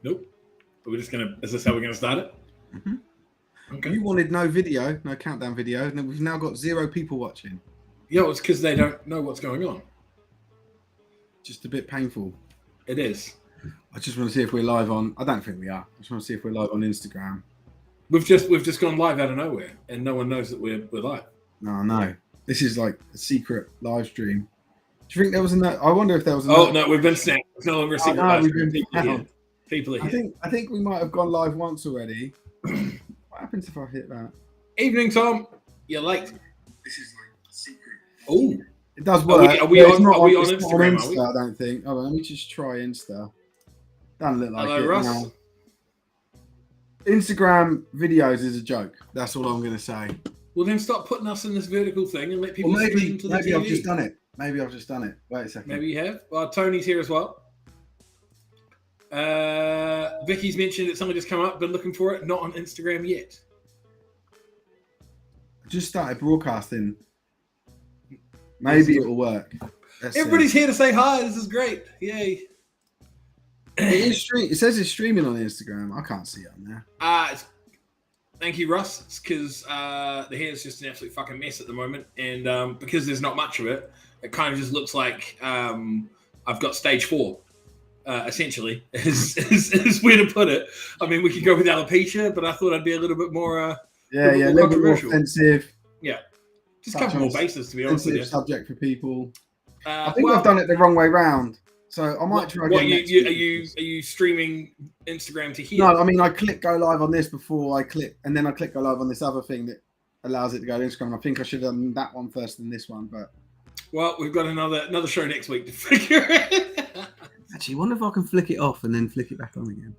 Nope. Is this how we're gonna start it? Mm-hmm. Okay. You wanted no video, no countdown video, and we've now got 0 people watching. Yeah, it's because they don't know what's going on. Just a bit painful. It is. I just want to see if we're live on. I don't think we are. I just want to see if we're live on Instagram. We've just gone live out of nowhere, and no one knows that we're live. No. This is like a secret live stream. Do you think there was I wonder if there was. Oh no, we've been snapped. It's no longer a secret live we've stream. been People are here. I think we might have gone live once already. What happens if I hit that? Evening, Tom. You're late. This is like a secret. Oh, it does work. Are we on Instagram? Insta, I don't think. Oh, let me just try Insta. Doesn't look like Hello, it. Russ. No. Instagram videos is a joke. That's all I'm going to say. Well, then stop putting us in this vertical thing and let people stream to the maybe TV. I've just done it. Wait a second. Maybe you have. Well, Tony's here as well. Vicky's mentioned that something just come up. Been looking for it. Not on Instagram yet. I just started broadcasting. Maybe it'll work. Everybody's here to say hi. This is great. Yay. It says it's streaming on Instagram. I can't see it on there. Thank you, Russ. It's because the hair is just an absolute fucking mess at the moment, and because there's not much of it, it kind of just looks like I've got stage 4. Essentially, is where to put it. I mean, we could go with alopecia, but I thought I'd be a little bit more a little bit more offensive. Yeah, just cover more bases, to be honest with you. Subject for people. I think I've done it the wrong way round. So I might try again. Are you streaming Instagram to here? No, I mean I click go live on this before I click, and then I click go live on this other thing that allows it to go to Instagram. I think I should have done that one first than this one, but well, we've got another show next week to figure it. Actually, I wonder if I can flick it off and then flick it back on again.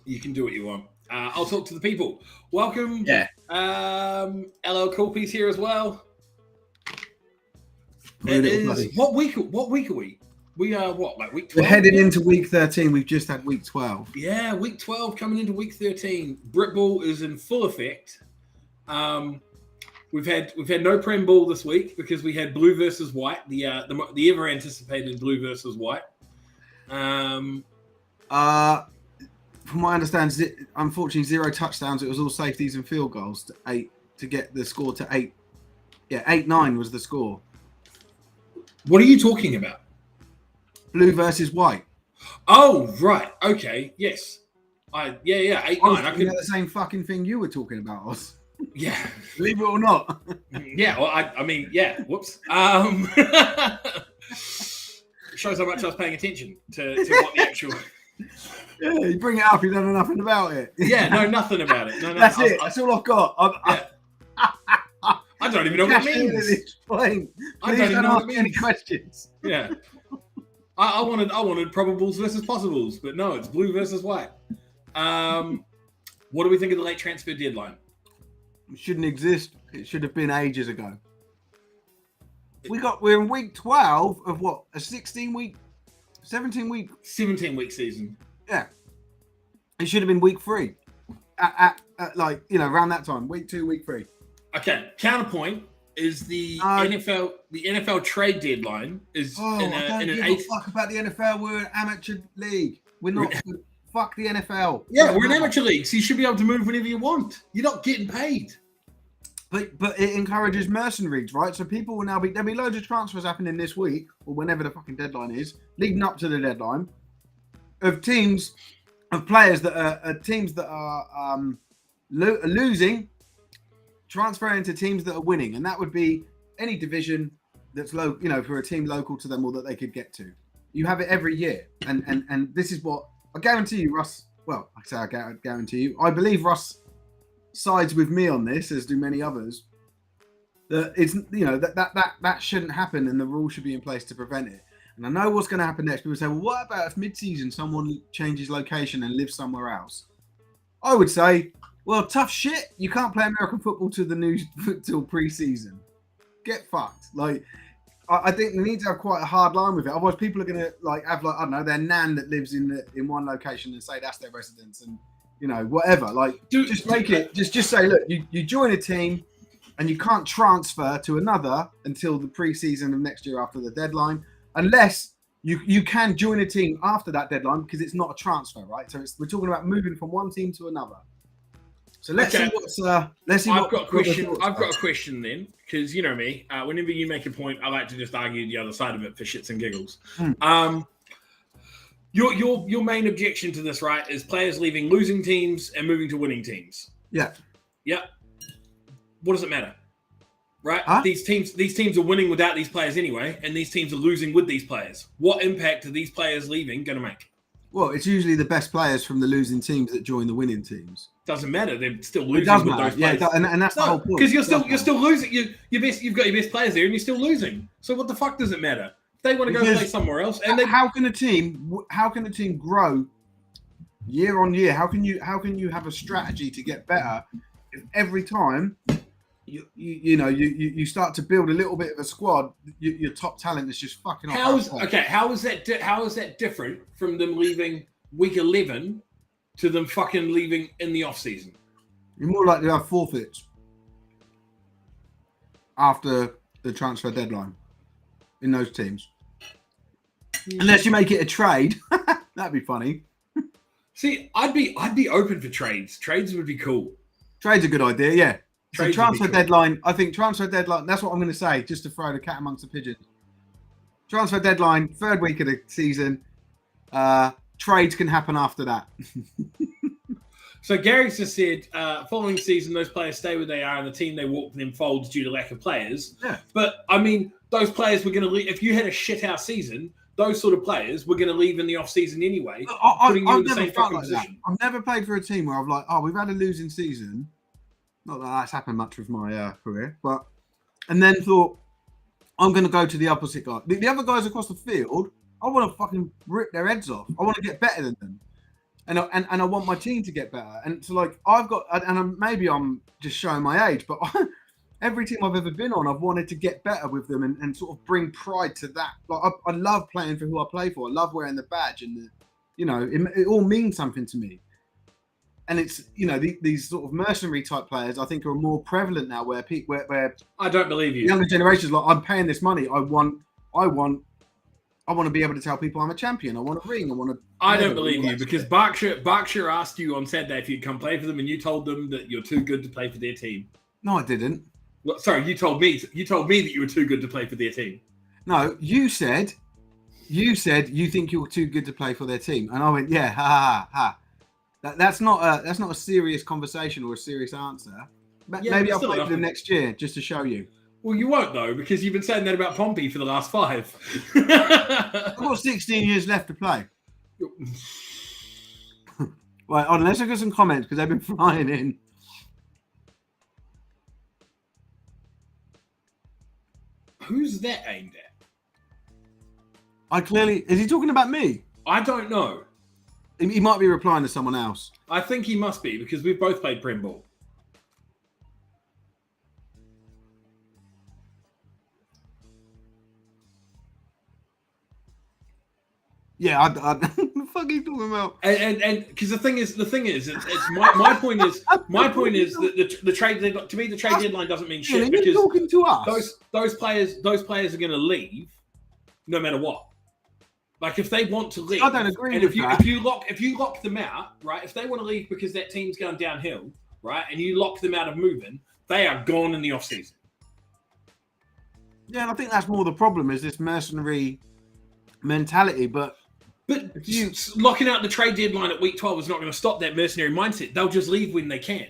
You can do what you want. I'll talk to the people. Welcome. Yeah. LL Cool Piece here as well. It is what week are we? We are what, like week 12? We're heading into week 13. We've just had week 12. Yeah, week 12 coming into week 13. Brit Ball is in full effect. We've had no Prem Ball this week because we had Blue versus White, the ever anticipated Blue versus White. From what I understand, unfortunately 0 touchdowns. It was all safeties and field goals to get the score to 8. Yeah, 8-9 was the score. What are you talking about? Blue versus White. Oh, right. Okay. Yes. 8-9. I could the same fucking thing you were talking about, Oz. Yeah. Believe it or not. Yeah. Well, I mean, yeah. Whoops. Shows how much I was paying attention to what the actual. Yeah, you bring it up. You don't know nothing about it. Yeah. No, nothing about it. No. That's it. That's all I've got. I don't even know what it means. Explain. I don't even know what it means. Any questions? Yeah. I wanted probables versus possibles, but no, it's Blue versus White. What do we think of the late transfer deadline? It shouldn't exist. It should have been ages ago. We're in week 12 of what? A 17 week season. Yeah. It should have been week 3. At like, around that time. Week 2, week 3. Okay. Counterpoint is the NFL trade deadline is I don't give a fuck about the NFL. We're an amateur league. We're not. Fuck the NFL. Yeah, we're an amateur league, so you should be able to move whenever you want. You're not getting paid. But it encourages mercenaries, right? So people will now there'll be loads of transfers happening this week or whenever the fucking deadline is, leading up to the deadline, of players that are losing, transferring to teams that are winning, and that would be any division that's low, for a team local to them or that they could get to. You have it every year, and this is what I guarantee you, Russ. Well, I guarantee you. I believe Russ sides with me on this, as do many others. That it's that shouldn't happen, and the rule should be in place to prevent it. And I know what's going to happen next. People say, "Well, what about if mid-season someone changes location and lives somewhere else?" I would say, "Well, tough shit. You can't play American football till pre-season. Get fucked." Like, I think they need to have quite a hard line with it. Otherwise, people are going to have I don't know, their nan that lives in one location and say that's their residence, and whatever. Like, just make it. Just say, look, you join a team, and you can't transfer to another until the pre-season of next year after the deadline, unless You can join a team after that deadline because it's not a transfer, right? So we're talking about moving from one team to another. So let's see what's. Let's see. I've got a question. I've got a question then, because you know me. Whenever you make a point, I like to just argue the other side of it for shits and giggles. Your main objection to this, right, is players leaving losing teams and moving to winning teams. Yeah. What does it matter? Right? Huh? These teams are winning without these players anyway, and these teams are losing with these players. What impact are these players leaving going to make? Well, it's usually the best players from the losing teams that join the winning teams. Doesn't matter. They're still losing. It does with matter. those players. Yeah, and that's the whole point. Because you're still losing. You've got your best players there, and you're still losing. So what the fuck does it matter? If they want to go play somewhere else, and how can a team grow year on year? How can you have a strategy to get better if every time you start to build a little bit of a squad, your top talent is just fucking off. How is that different from them leaving week 11 to them fucking leaving in the off season? You're more likely to have forfeits after the transfer deadline in those teams, unless you make it a trade. That'd be funny. See, I'd be open for trades. Trades would be cool. Trade's a good idea, yeah. So transfer deadline, I think transfer deadline, that's what I'm going to say, just to throw the cat amongst the pigeons. Transfer deadline, third week of the season. Trades can happen after that. So Gary's just said, following season, those players stay where they are and the team they walk them folds due to lack of players. Yeah. But, I mean, those players were going to leave. If you had a shit-house season, those sort of players were going to leave in the off-season anyway, putting you in the same fucking position. I've never played for a team where I've we've had a losing season. Not that that's happened much with my career, and then thought, I'm going to go to the opposite guy. The other guys across the field, I want to fucking rip their heads off. I want to get better than them. And I want my team to get better. And so, maybe I'm just showing my age, but every team I've ever been on, I've wanted to get better with them and sort of bring pride to that. Like, I love playing for who I play for. I love wearing the badge, and it all means something to me. And it's, these sort of mercenary type players, I think, are more prevalent now. Where I don't believe you. Younger generations, like, I'm paying this money. I want to be able to tell people I'm a champion. I want a ring. I don't believe you, because Berkshire asked you on Saturday if you'd come play for them, and you told them that you're too good to play for their team. No, I didn't. Well, sorry, you told me that you were too good to play for their team. No, you said you think you're too good to play for their team, and I went, yeah, ha ha ha. That's not a serious conversation or a seririous answer. Maybe I'll play for them next year just to show you. Well, you won't, though, because you've been saying that about Pompey for the last 5. I've got 16 years left to play. Right, let's look at some comments because they've been flying in. Who's that aimed at? Is he talking about me? I don't know. He might be replying to someone else. I think he must be, because we've both played Prem Ball. Yeah, what the fuck are you talking about? And because the thing is, it's my point is that the trade deadline, to me, the trade deadline doesn't mean shit, because talking to us. Those players are going to leave no matter what. Like, if they want to leave, I don't agree and with that. If you lock them out, right? If they want to leave because that team's going downhill, right, and you lock them out of moving, they are gone in the off season. Yeah, and I think that's more the problem, is this mercenary mentality. But you locking out the trade deadline at week 12 is not going to stop that mercenary mindset. They'll just leave when they can.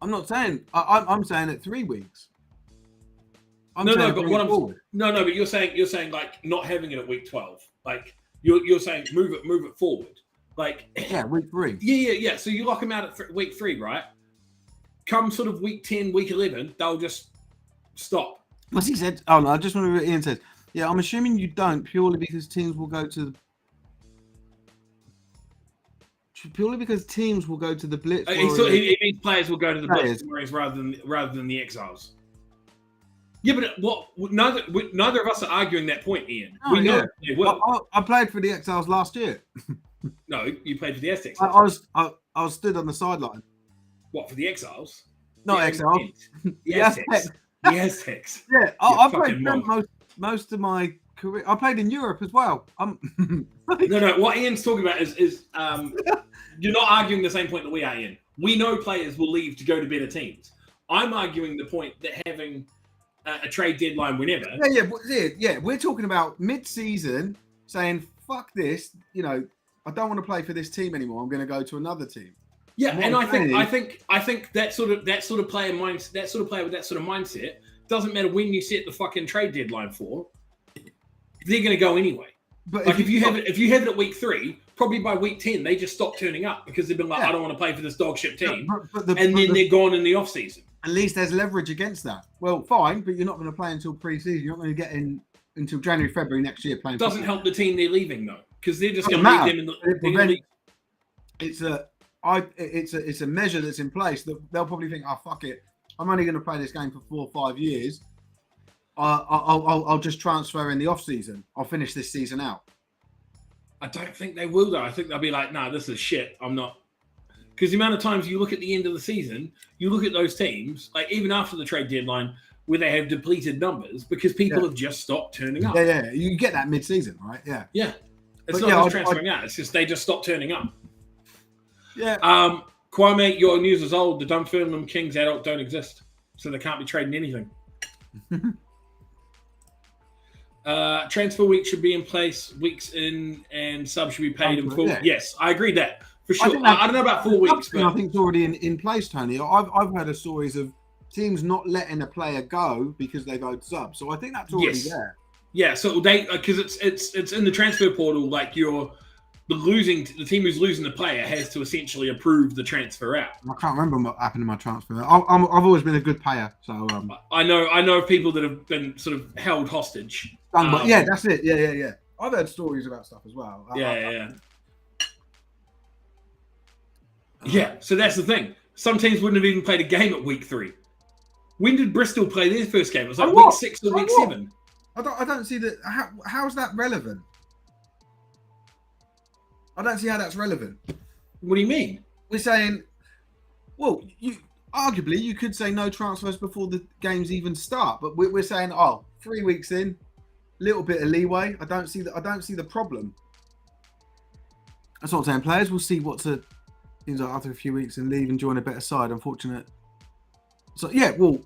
I'm not saying. I'm saying at 3 weeks. But you're saying like not having it at week 12, like. You're saying move it forward, like week 3. Yeah. So you lock them out at week 3, right? Come sort of week 10, week 11, they'll just stop. What's he said? Oh no, I just want to read what Ian says. Yeah, I'm assuming you don't, purely because teams will go to the blitz. He means players will go to the blitz rather than the exiles. Yeah, but neither of us are arguing that point, Ian. We know they will. I played for the Exiles last year. No, you played for the Aztecs. I was stood on the sideline. What, for the Exiles? Not Exiles. The Aztecs. The Aztecs. Yeah, I played most of my career. I played in Europe as well. No. What Ian's talking about is you're not arguing the same point that we are, Ian. We know players will leave to go to better teams. I'm arguing the point that having a trade deadline whenever. Yeah. We're talking about mid-season saying, "Fuck this," I don't want to play for this team anymore. I'm going to go to another team. Yeah, and I think that sort of player mindset, that sort of player with that sort of mindset, doesn't matter when you set the fucking trade deadline for. They're going to go anyway. But like if you have it at week 3, probably by week 10 they just stop turning up because they've been like, I don't want to play for this dog shit team, they're gone in the off season. At least there's leverage against that. Well, fine, but you're not going to play until pre-season. You're not going to get in until January, February next year playing. Doesn't help the team they're leaving though, because they're just going to leave them in the. It's a measure that's in place that they'll probably think, oh fuck it, I'm only going to play this game for 4 or 5 years. I'll just transfer in the off season. I'll finish this season out. I don't think they will though. I think they'll be like, nah, this is shit. I'm not. Because the amount of times you look at the end of the season, you look at those teams, like even after the trade deadline, where they have depleted numbers because people have just stopped turning up. Yeah. You get that mid-season, right? Yeah. Yeah. It's not just transferring out. It's just they just stopped turning up. Yeah. Kwame, your news is old. The Dunfermline Kings adult don't exist, so they can't be trading anything. Transfer week should be in place, weeks in, and subs should be paid in full. Yeah. Yes, I agree that for sure. I don't know about 4 weeks, but I think it's already in place, Tony. I've heard of stories of teams not letting a player go because they've owed subs. So I think that's already there. Yeah, so they because it's in the transfer portal. Like the team who's losing the player has to essentially approve the transfer out. I can't remember what happened to my transfer. I've always been a good payer, so I know people that have been sort of held hostage. Yeah, that's it. Yeah. I've heard stories about stuff as well. Yeah, so that's the thing. Some teams wouldn't have even played a game at week 3. When did Bristol play their first game? It was like week 6 or week 7. I don't see that. How is that relevant? I don't see how that's relevant. What do you mean? We're saying, well, you could say no transfers before the games even start, but we're saying, 3 weeks in, little bit of leeway. I don't see the problem. That's what I'm saying. Players will see things like after a few weeks and leave and join a better side. Unfortunate. So yeah, well,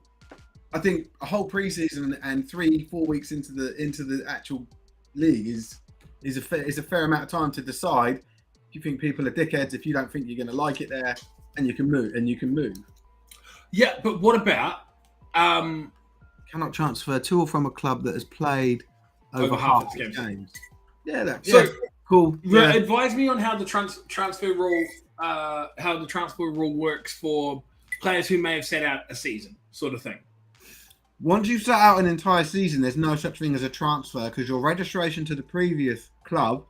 I think a whole preseason and 3-4 weeks into the actual league is a fair amount of time to decide if you think people are dickheads, if you don't think you're going to like it there, and you can move. Yeah, but what about cannot transfer to or from a club that has played over half its games? Yeah, cool. Yeah. Advise me on how the transfer rule works for players who may have set out a season, sort of thing. Once you've set out an entire season, there's no such thing as a transfer because your registration to the previous club,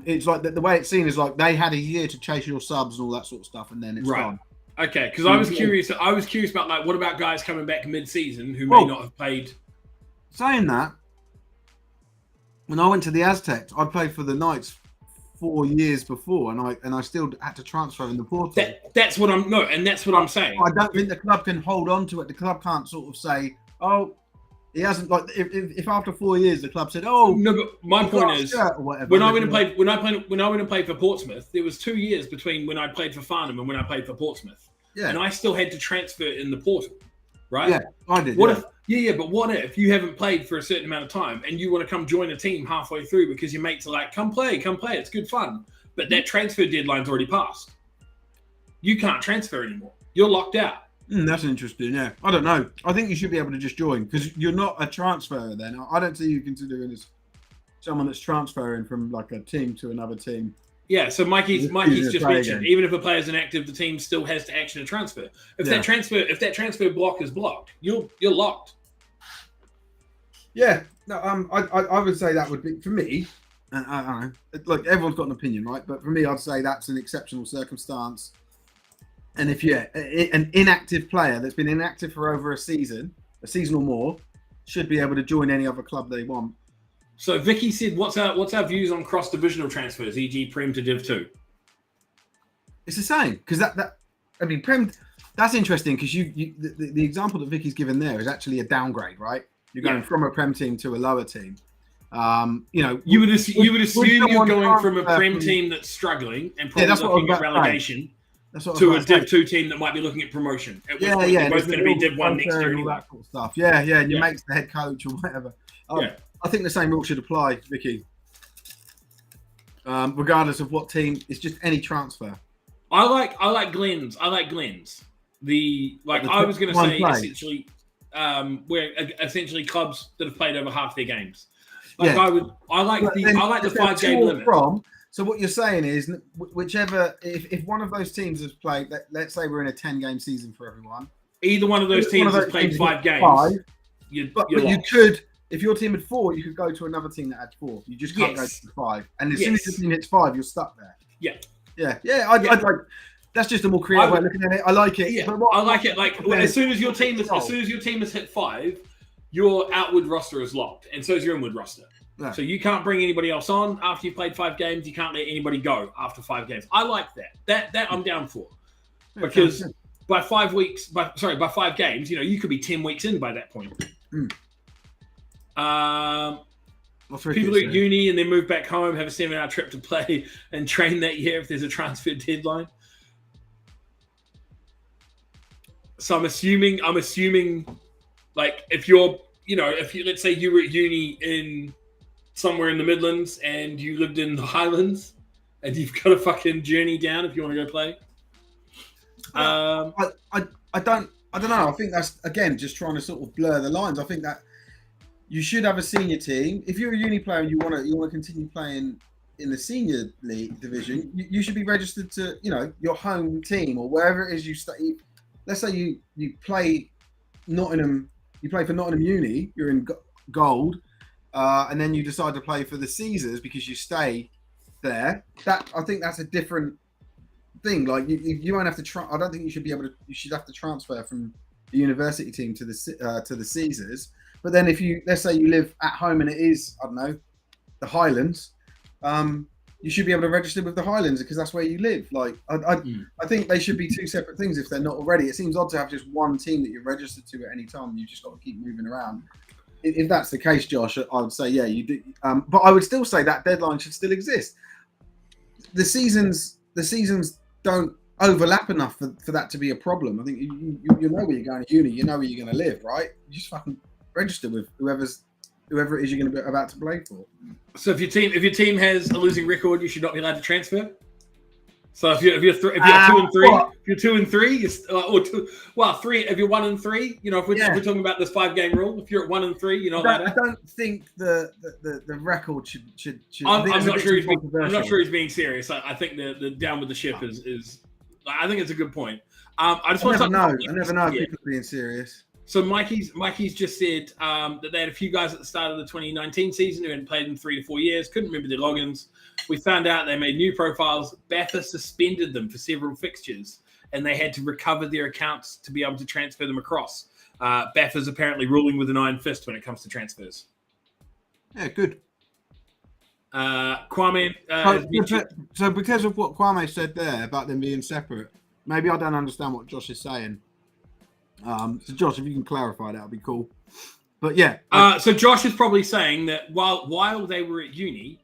it's like the way it's seen is like they had a year to chase your subs and all that sort of stuff, and then it's gone. Okay, because I was curious. I was curious about like what about guys coming back mid-season who may not have played. Saying that, when I went to the Aztecs, I played for the Knights 4 years before, and I still had to transfer in the portal. That's what I'm saying. I don't think the club can hold on to it. The club can't sort of say, "Oh, he hasn't." Like if after 4 years the club said, "Oh, no," but my point is, when I went and played for Portsmouth, there was 2 years between when I played for Farnham and when I played for Portsmouth, and I still had to transfer in the portal, right? Yeah, I did. But what if you haven't played for a certain amount of time and you want to come join a team halfway through because your mates are like, come play, it's good fun. But that transfer deadline's already passed. You can't transfer anymore. You're locked out. That's interesting, yeah. I don't know. I think you should be able to just join because you're not a transfer then. I don't see you considering as someone that's transferring from like a team to another team. Yeah, so Mikey's just mentioned, even if a player's inactive, the team still has to action a transfer. If that transfer block is blocked, you're locked. Yeah, no, I would say that would be for me. I don't know. Like everyone's got an opinion, right? But for me, I'd say that's an exceptional circumstance. And if an inactive player that's been inactive for over a season or more, should be able to join any other club they want. So Vicky said, "What's our views on cross-divisional transfers, e.g., Prem to Div 2?" It's the same because Prem. That's interesting because the example that Vicky's given there is actually a downgrade, right? You're going from a Prem team to a lower team. You would assume you're going from a Prem from- team that's struggling and probably that's what I was looking at about to say. relegation That's what I was to a about to say. Div 2 team that might be looking at promotion. At which point Yeah. they're both there's going to be the Div 1 next transfer year and all anyway. that sort of stuff. Yeah, and your Yeah. mate's the head coach or whatever. Yeah. I think the same rule should apply, Vicky. Regardless of what team, it's just any transfer. I like Glenn's. I was going to one say play. essentially where essentially clubs that have played over half their games. Like Yeah. I like But the then 5-game to or limit. from. So what you're saying is, whichever, if one of those teams has played, let's say we're in a 10-game season for everyone. Either one of those One teams of has those played teams 5 has games. five, You're But you lost. could, if your team had 4, you could go to another team that had 4. You just can't Yes. go to 5. And as soon as your team hits 5, you're stuck there. Yeah. I'd like. That's just a more creative way of looking at it. I like it. Yeah, But what- I like it. Like as soon as your team has hit 5, your outward roster is locked, and so is your inward roster. Yeah. So you can't bring anybody else on after you've played 5 games. You can't let anybody go after 5 games. I like that. That I'm down for, because by 5 weeks, by 5 games, you could be 10 weeks in by that point. What's Ricky People at saying? uni and then move back home, have a 7-hour trip to play and train that year if there's a transfer deadline. So I'm assuming, like if let's say you were at uni in somewhere in the Midlands and you lived in the Highlands and you've got a fucking journey down if you want to go play. I don't know. I think that's, again, just trying to sort of blur the lines. I think that you should have a senior team. If you're a uni player and you want to continue playing in the senior league division, you should be registered to your home team or wherever it is you stay. Let's say you play Nottingham, you play for Nottingham Uni, you're in gold, and then you decide to play for the Caesars because you stay there. That, I think that's a different thing. Like you won't have to I don't think you should be able to. You should have to transfer from the university team to the Caesars. But then if let's say you live at home and it is, I don't know, the Highlands, you should be able to register with the Highlands because that's where you live. Like I think they should be 2 separate things if they're not already. It seems odd to have just one team that you're registered to at any time. You just got to keep moving around. If that's the case, Josh, I would say you do. But I would still say that deadline should still exist. The seasons don't overlap enough for that to be a problem. I think you know where you're going to uni, you know where you're going to live, right? You just fucking register with whoever it is you're going to be about to play for. So if your team has a losing record, you should not be allowed to transfer. So if you're 2 and 3, what? if you're 2 and 3, three. If you're 1 and 3, if we're talking about this 5-game rule, if you're at 1 and 3, you're not allowed. I don't think the record should. I'm not sure he's being serious. I think the down with the ship is. I think it's a good point. I never know if people are being serious. So Mikey's just said that they had a few guys at the start of the 2019 season who hadn't played in 3 to 4 years, couldn't remember their logins. We found out they made new profiles. BAFA suspended them for several fixtures, and they had to recover their accounts to be able to transfer them across. BAFA's apparently ruling with an iron fist when it comes to transfers. Yeah, good. Kwame. So because of what Kwame said there about them being separate, maybe I don't understand what Josh is saying. So Josh, if you can clarify, that would be cool. But yeah. So Josh is probably saying that while they were at uni,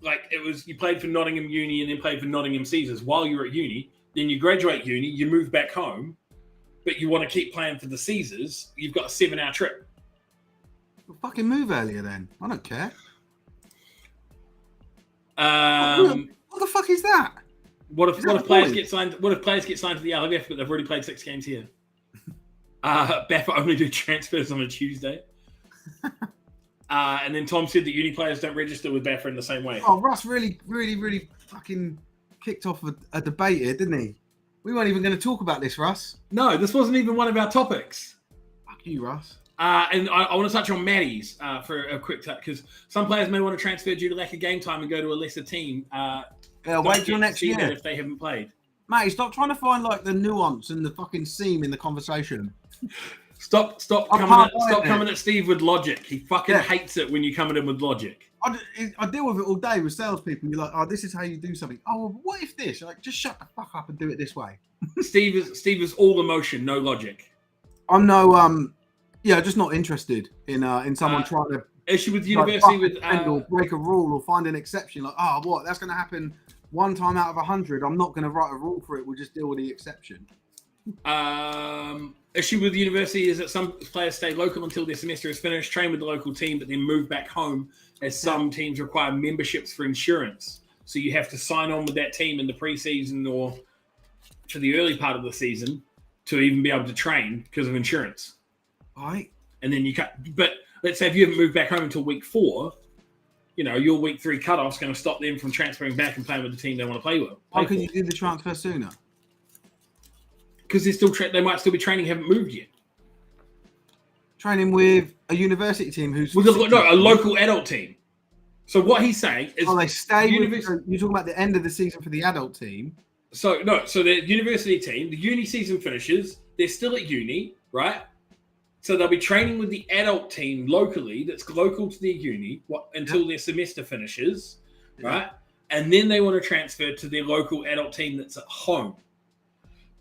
like it was, you played for Nottingham Uni and then played for Nottingham Caesars while you were at uni. Then you graduate uni, you move back home, but you want to keep playing for the Caesars. You've got a 7-hour trip. Well, fucking move earlier then. I don't care. What the fuck is that? What if players get signed? What if players get signed to the LFF but they've already played 6 games here? BAFA only do transfers on a Tuesday. And then Tom said that uni players don't register with BAFA in the same way. Oh, Russ really, really, really fucking kicked off a debate here, didn't he? We weren't even going to talk about this, Russ. No, this wasn't even one of our topics. Fuck you, Russ. And I want to touch on Maddie's for a quick touch, because some players may want to transfer due to lack of game time and go to a lesser team. Wait till next year if they haven't played. Mate, stop trying to find like the nuance and the fucking seam in the conversation. Stop coming at Steve with logic. He fucking hates it when you come at him with logic. I deal with it all day with salespeople. You're like, oh, this is how you do something. Oh, well, what if this? You're like, just shut the fuck up and do it this way. Steve is all emotion, no logic. I'm no Yeah, just not interested in someone trying to issue with the university with or break a rule or find an exception. Like, what? That's going to happen one time out of 100. I'm not going to write a rule for it. We'll just deal with the exception. Issue with the university is that some players stay local until their semester is finished, train with the local team, but then move back home, as some teams require memberships for insurance. So you have to sign on with that team in the preseason or for the early part of the season to even be able to train because of insurance. Right. And then you can't. But let's say if you haven't moved back home until week 4, your week 3 cutoff is going to stop them from transferring back and playing with the team they want to play with. Why couldn't you do the transfer sooner? Because they might still be training, haven't moved yet. Training with a university team who's a local adult team. So what he's saying is, they stay. You're talking about the end of the season for the adult team. So the university team, the uni season finishes. They're still at uni, right? So they'll be training with the adult team locally, that's local to their uni, until their semester finishes, right? And then they want to transfer to their local adult team that's at home.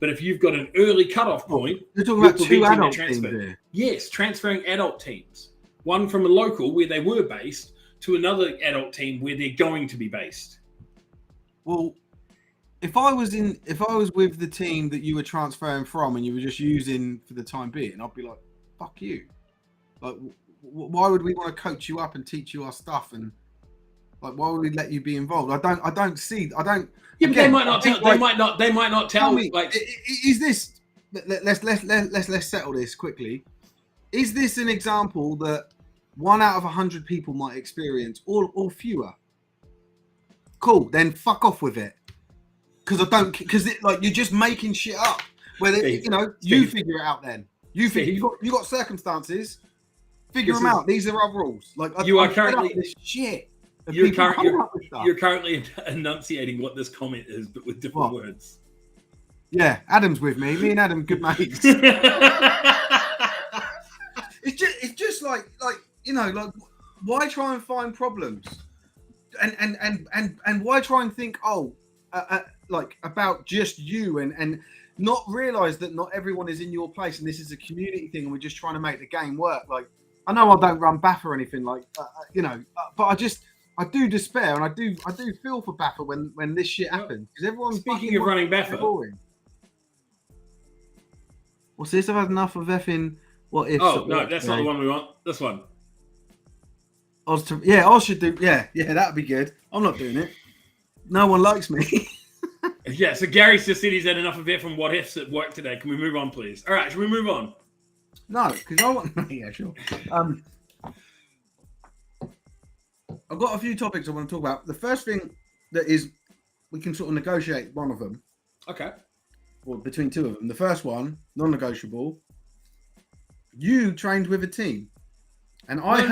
But if you've got an early cutoff point, you're talking about 2 adult teams there. Yes, transferring adult teams. One from a local where they were based to another adult team where they're going to be based. Well, if I was with the team that you were transferring from and you were just using for the time being, I'd be like, fuck you. Like, why would we want to coach you up and teach you our stuff? And like, why would we let you be involved? I don't see. Yeah, but they might not tell. They might not tell me. Like, is this? Let's settle this quickly. Is this an example that 1 out of 100 people might experience, or fewer? Cool. Then fuck off with it. Because you're just making shit up. Whether you figure it out. Then you got circumstances. Figure them out. These are our rules. Like you are currently this shit. You're currently enunciating what this comment is, but with different words. Yeah, Adam's with me. Me and Adam, good mates. It's just like why try and find problems, and why try and think about just you and not realize that not everyone is in your place and this is a community thing and we're just trying to make the game work. Like, I know I don't run BAFA or anything but I do despair and I do feel for BAFA when this shit happens, because everyone's speaking of running BAFA. What's this? I've had enough of effing what if. Oh no, that's not the one we want. This one. Oz should do. Yeah, that'd be good. I'm not doing it. No one likes me. Yeah, so Gary's just said he's had enough of it from what ifs at work today. Can we move on, please? All right, should we move on? No, because I want. Yeah, sure. I've got a few topics I want to talk about. The first thing that is, we can sort of negotiate one of them. Okay. Or between 2 of them. The first one, non-negotiable. You trained with a team, and I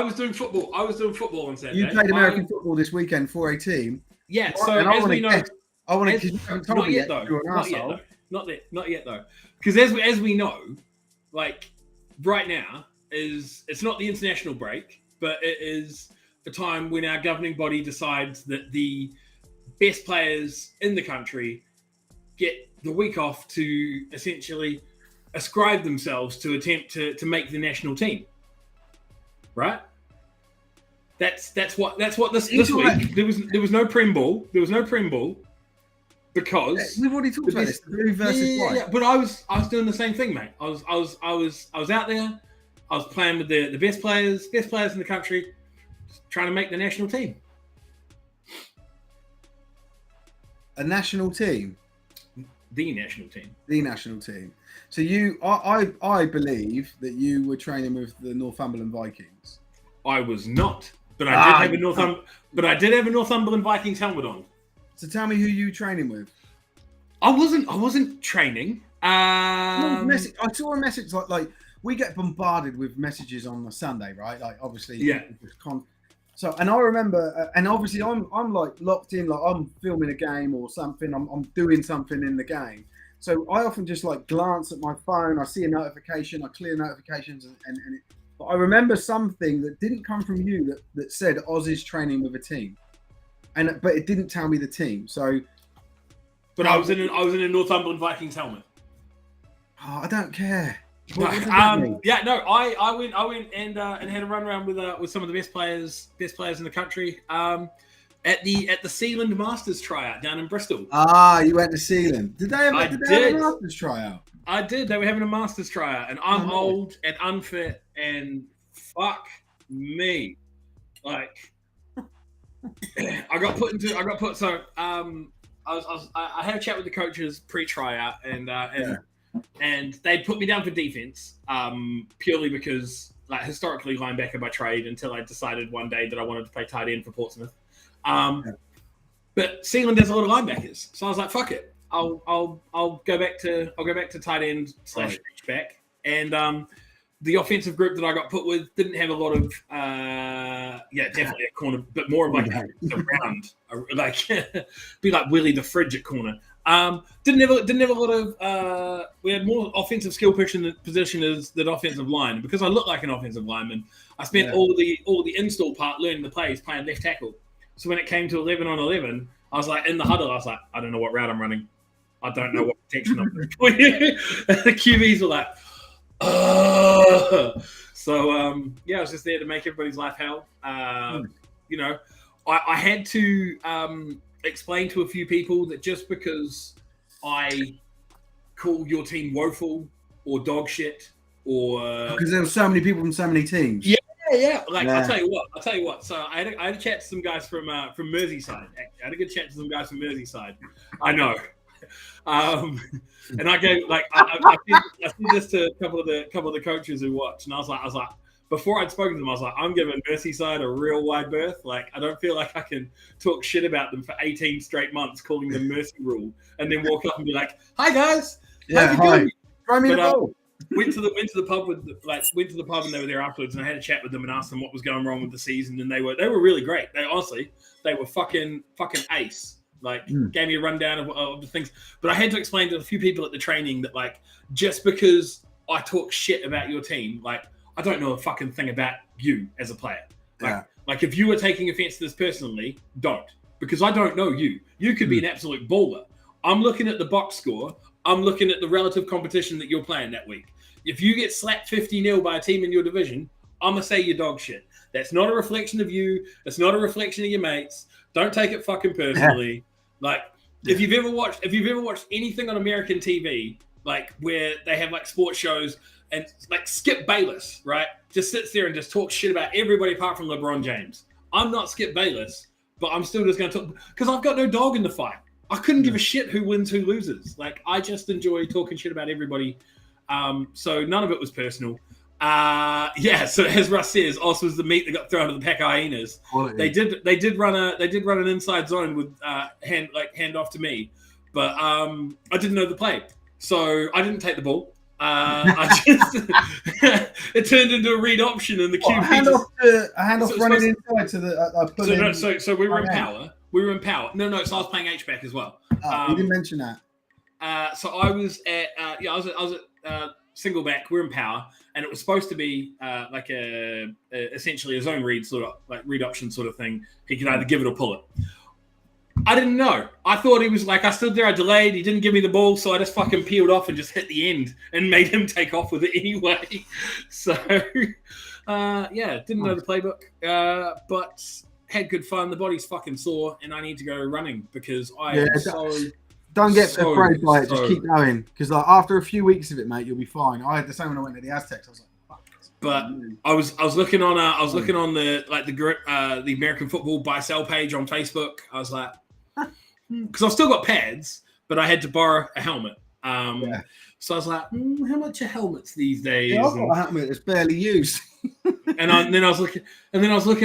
was doing football. I was doing football on Saturday. You played American football this weekend for a team. Yeah. So as we know, I want to. You haven't told me yet, though. Not yet though. Because as we know, like right now it's not the international break, but it is the time when our governing body decides that the best players in the country get the week off to essentially ascribe themselves to attempt to make the national team. Right? That's what this week. There was no Prem Ball. There was no Prem Ball because we've already talked about this. Blue versus white. Yeah, but I was doing the same thing, mate. I was out there. I was playing with the best players in the country, trying to make the national team. A national team. The national team. So I believe that you were training with the Northumberland Vikings. I was not, but I did have a Northumberland Vikings helmet on. So tell me who you were training with. I wasn't training. I saw a message like we get bombarded with messages on a Sunday, right? Like obviously, yeah. So, and I remember, and obviously I'm like locked in, like I'm filming a game or something. I'm doing something in the game. So I often just like glance at my phone. I see a notification. I clear notifications, but I remember something that didn't come from you that said Oz is training with a team, but it didn't tell me the team. So, but I was in a Northumberland Vikings helmet. Oh, I don't care. What does that mean? Yeah, no, I went and had a run around with some of the best players in the country. At the Sealand Masters tryout down in Bristol. You went to Sealand. Did they have a Masters tryout? I did. They were having a Masters tryout, and I'm old and unfit, and fuck me, like I got put. So I had a chat with the coaches pre-tryout, and they put me down for defense, purely because like historically linebacker by trade until I decided one day that I wanted to play tight end for Portsmouth. But Sealand has a lot of linebackers, so I was like, "Fuck it, I'll go back to tight end / back." And the offensive group that I got put with didn't have a lot of, definitely a corner, but more of like around, like be like Willie the Fridge at corner. Didn't have a lot of. We had more offensive skill positioners than offensive line. Because I look like an offensive lineman, I spent all the install part learning the plays, playing left tackle. So when it came to 11 on 11, I was like, in the huddle, I was like, I don't know what route I'm running. I don't know what protection I'm doing. The QBs were like, So, I was just there to make everybody's life hell. You know, I had to explain to a few people that just because I call your team woeful or dog shit or... Because there were so many people from so many teams. Yeah. I'll tell you what. So I had a chat to some guys from Merseyside. I had a good chat to some guys from Merseyside. I know. And I gave I said this to a couple of the coaches who watched, and I was like, before I'd spoken to them, I was like, I'm giving Merseyside a real wide berth. Like, I don't feel like I can talk shit about them for 18 straight months, calling them Mercy Rule, and then walk up and be like, "Hi guys, hi, throw me the ball." Went to the pub and they were there afterwards, and I had a chat with them and asked them what was going wrong with the season, and they were really great. They were fucking ace. Like, gave me a rundown of the things, but I had to explain to a few people at the training that like just because I talk shit about your team, like I don't know a fucking thing about you as a player. Like if you were taking offense to this personally, don't, because I don't know you. You could be an absolute baller. I'm looking at the box score. I'm looking at the relative competition that you're playing that week. If you get slapped 50-0 by a team in your division, I'm going to say you're dog shit. That's not a reflection of you. It's not a reflection of your mates. Don't take it fucking personally. Like, if you've ever watched anything on American TV, like where they have like sports shows and like Skip Bayless, right? Just sits there and just talks shit about everybody apart from LeBron James. I'm not Skip Bayless, but I'm still just going to talk because I've got no dog in the fight. I couldn't give a shit who wins, who loses. Like, I just enjoy talking shit about everybody. So none of it was personal. So as Russ says, also was the meat that got thrown to the pack of hyenas. They did run an inside zone with hand off to me, but I didn't know the play, so I didn't take the ball. It turned into a read option, and the QB a handoff running inside to the. So we were in power. No. So I was playing H-back as well. You didn't mention that. So I was at I was at single back. We're in power, and it was supposed to be like essentially a zone read sort of like read option sort of thing. He could either give it or pull it. I didn't know. I thought he was like, I stood there, I delayed. He didn't give me the ball, so I just fucking peeled off and just hit the end and made him take off with it anyway. So, didn't know the playbook, but had good fun. The body's fucking sore, and I need to go running because Don't get afraid by it. Just keep going, because like after a few weeks of it, mate, you'll be fine. I had the same when I went to the Aztecs. I was like, fuck. But I was looking on the American Football buy sell page on Facebook. I was like, because I've still got pads, but I had to borrow a helmet. So I was like, how much are helmets these days? Yeah, I've got a helmet that's barely used. Then I was looking,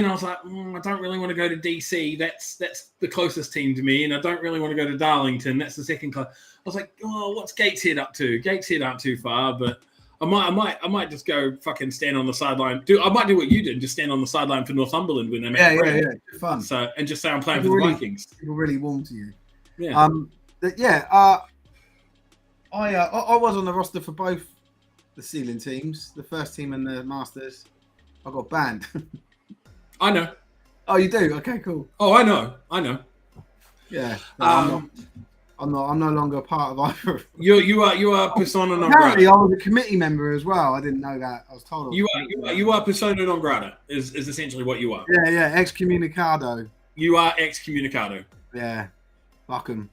I was like, I don't really want to go to DC. That's the closest team to me, and I don't really want to go to Darlington. That's the second club. I was like, oh, what's Gateshead up to? Gateshead aren't too far, but I might just go fucking stand on the sideline. I might do what you did, just stand on the sideline for Northumberland when they make it's fun. So and just say I'm playing for the Vikings. People really warm to you. Yeah. I was on the roster for both the Sealand teams, the first team and the Masters. I got banned. I know. Oh, you do? Okay, cool. Oh, I know. Yeah. I'm not. I'm no longer a part of either. You are persona non Apparently, grata. I was a committee member as well. I didn't know that. I was told. I was You are persona non grata. Is essentially what you are. Yeah. Excommunicado. You are excommunicado. Yeah. Fuck 'em.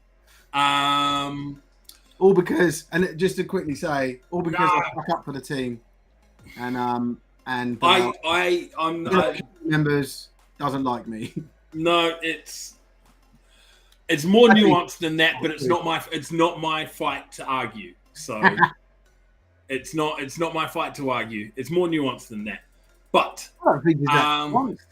All because, and just to quickly say, all because I fuck up for the team, and members doesn't like me. No, it's more nuanced than that, but it's not my fight to argue. So it's not my fight to argue. It's more nuanced than that. But I don't think he's that honest.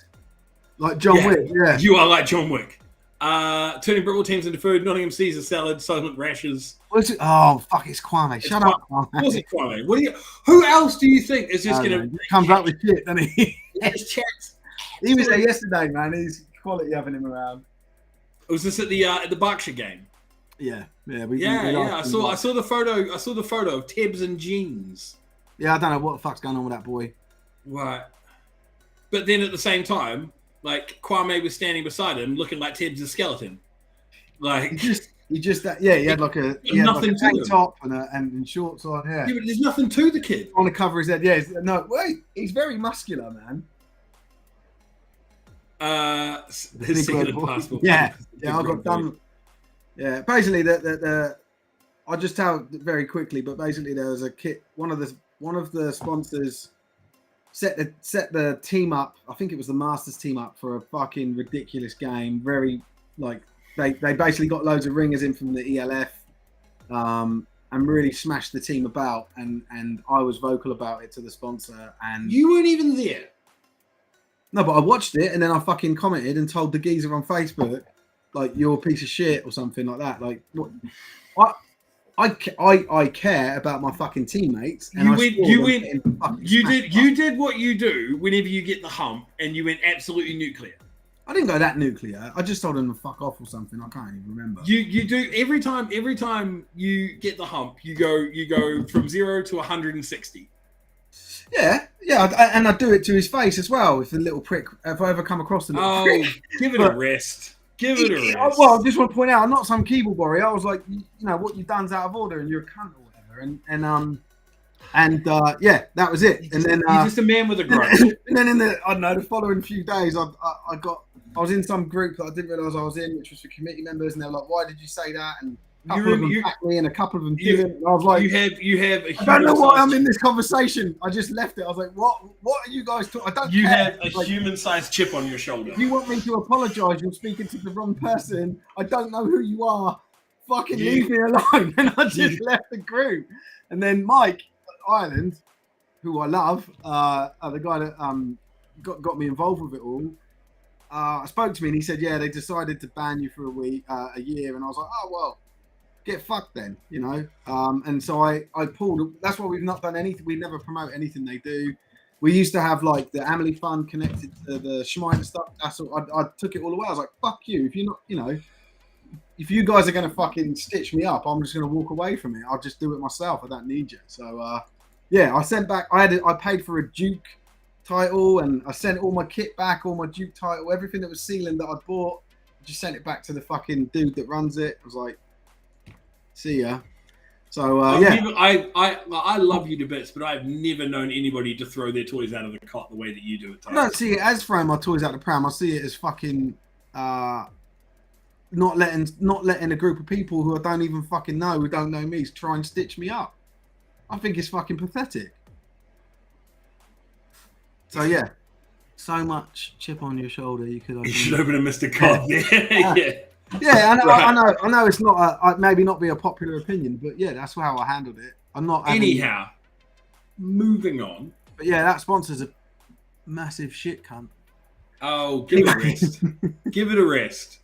Like John Wick, yeah. You are like John Wick. Turning brutal teams into food, Nottingham Caesar salad, silent rashes. What's it? Oh fuck! It's Kwame. Shut up, Kwame. What's it, Kwame? Who else do you think is just gonna comes up with shit, doesn't he? Yes, chats. He was there yesterday, man. He's quality having him around. Was this at the Berkshire game? Yeah. I saw the photo. I saw the photo of Tibbs and jeans. Yeah, I don't know what the fuck's going on with that boy. Right. But then at the same time, like Kwame was standing beside him, looking like Tibbs' skeleton. Like he had like a tank top and shorts on. Yeah, but there's nothing to the kid. On the cover his head. Yeah, he's very muscular, man. His passport. Yeah, I got done. Yeah, basically I'll just tell very quickly, but basically there was a kit. One of the sponsors set the team up. I think it was the Masters team up for a fucking ridiculous game. Very like they basically got loads of ringers in from the ELF, and really smashed the team about. And I was vocal about it to the sponsor. And you weren't even there. No, but I watched it and then I fucking commented and told the geezer on Facebook, like, you're a piece of shit or something like that. Like, what? I care about my fucking teammates. And you did what you do whenever you get the hump, and you went absolutely nuclear. I didn't go that nuclear. I just told them to fuck off or something. I can't even remember. You do every time you get the hump, you go from 0 to 160. Yeah, and I do it to his face as well. If the little prick, if I ever come across the little prick. Give it a rest. Give it a rest. Well, I just want to point out, I'm not some keyboard warrior. I was like, what you've done's out of order, and you're a cunt or whatever. And that was it. And then you're just a man with a grudge. And then in the following few days, I was in some group that I didn't realise I was in, which was for committee members, and they were like, "Why did you say that?" And a couple of them backed me, and a couple of them didn't. And I was like, "You have a human I don't know why I'm in this conversation." I just left it. I was like, "What? What are you guys talking? I don't." You care. have a human-sized chip on your shoulder. If you want me to apologise, you're speaking to the wrong person. I don't know who you are. Fucking leave me alone. And I just left the group. And then Mike Ireland, who I love, the guy that got me involved with it all. Spoke to me and he said, "Yeah, they decided to ban you for a year." And I was like, "Oh well, get fucked then," And so I pulled. That's why we've not done anything. We never promote anything they do. We used to have like the Amelie Fund connected to the Schmeider stuff. That's all. I took it all away. I was like, "Fuck you! If you're not, if you guys are gonna fucking stitch me up, I'm just gonna walk away from it. I'll just do it myself. I don't need you." So I sent back. I paid for a Duke title, and I sent all my kit back, all my Duke title, everything that was sealing that I bought. Just sent it back to the fucking dude that runs it. I was like, "See ya." So I love you to bits, but I've never known anybody to throw their toys out of the cot the way that you do it. I don't see it as throwing my toys out the pram. I see it as fucking not letting a group of people who I don't even fucking know, who don't know me, try and stitch me up. I think it's fucking pathetic. So yeah, so much chip on your shoulder. You should open a Mr. Cobb. Yeah, I know. It's not maybe not be a popular opinion, but yeah, that's how I handled it. I'm not. Anyhow, moving on. But yeah, that sponsor's a massive shit cunt. Oh, give it a rest. Give it a rest.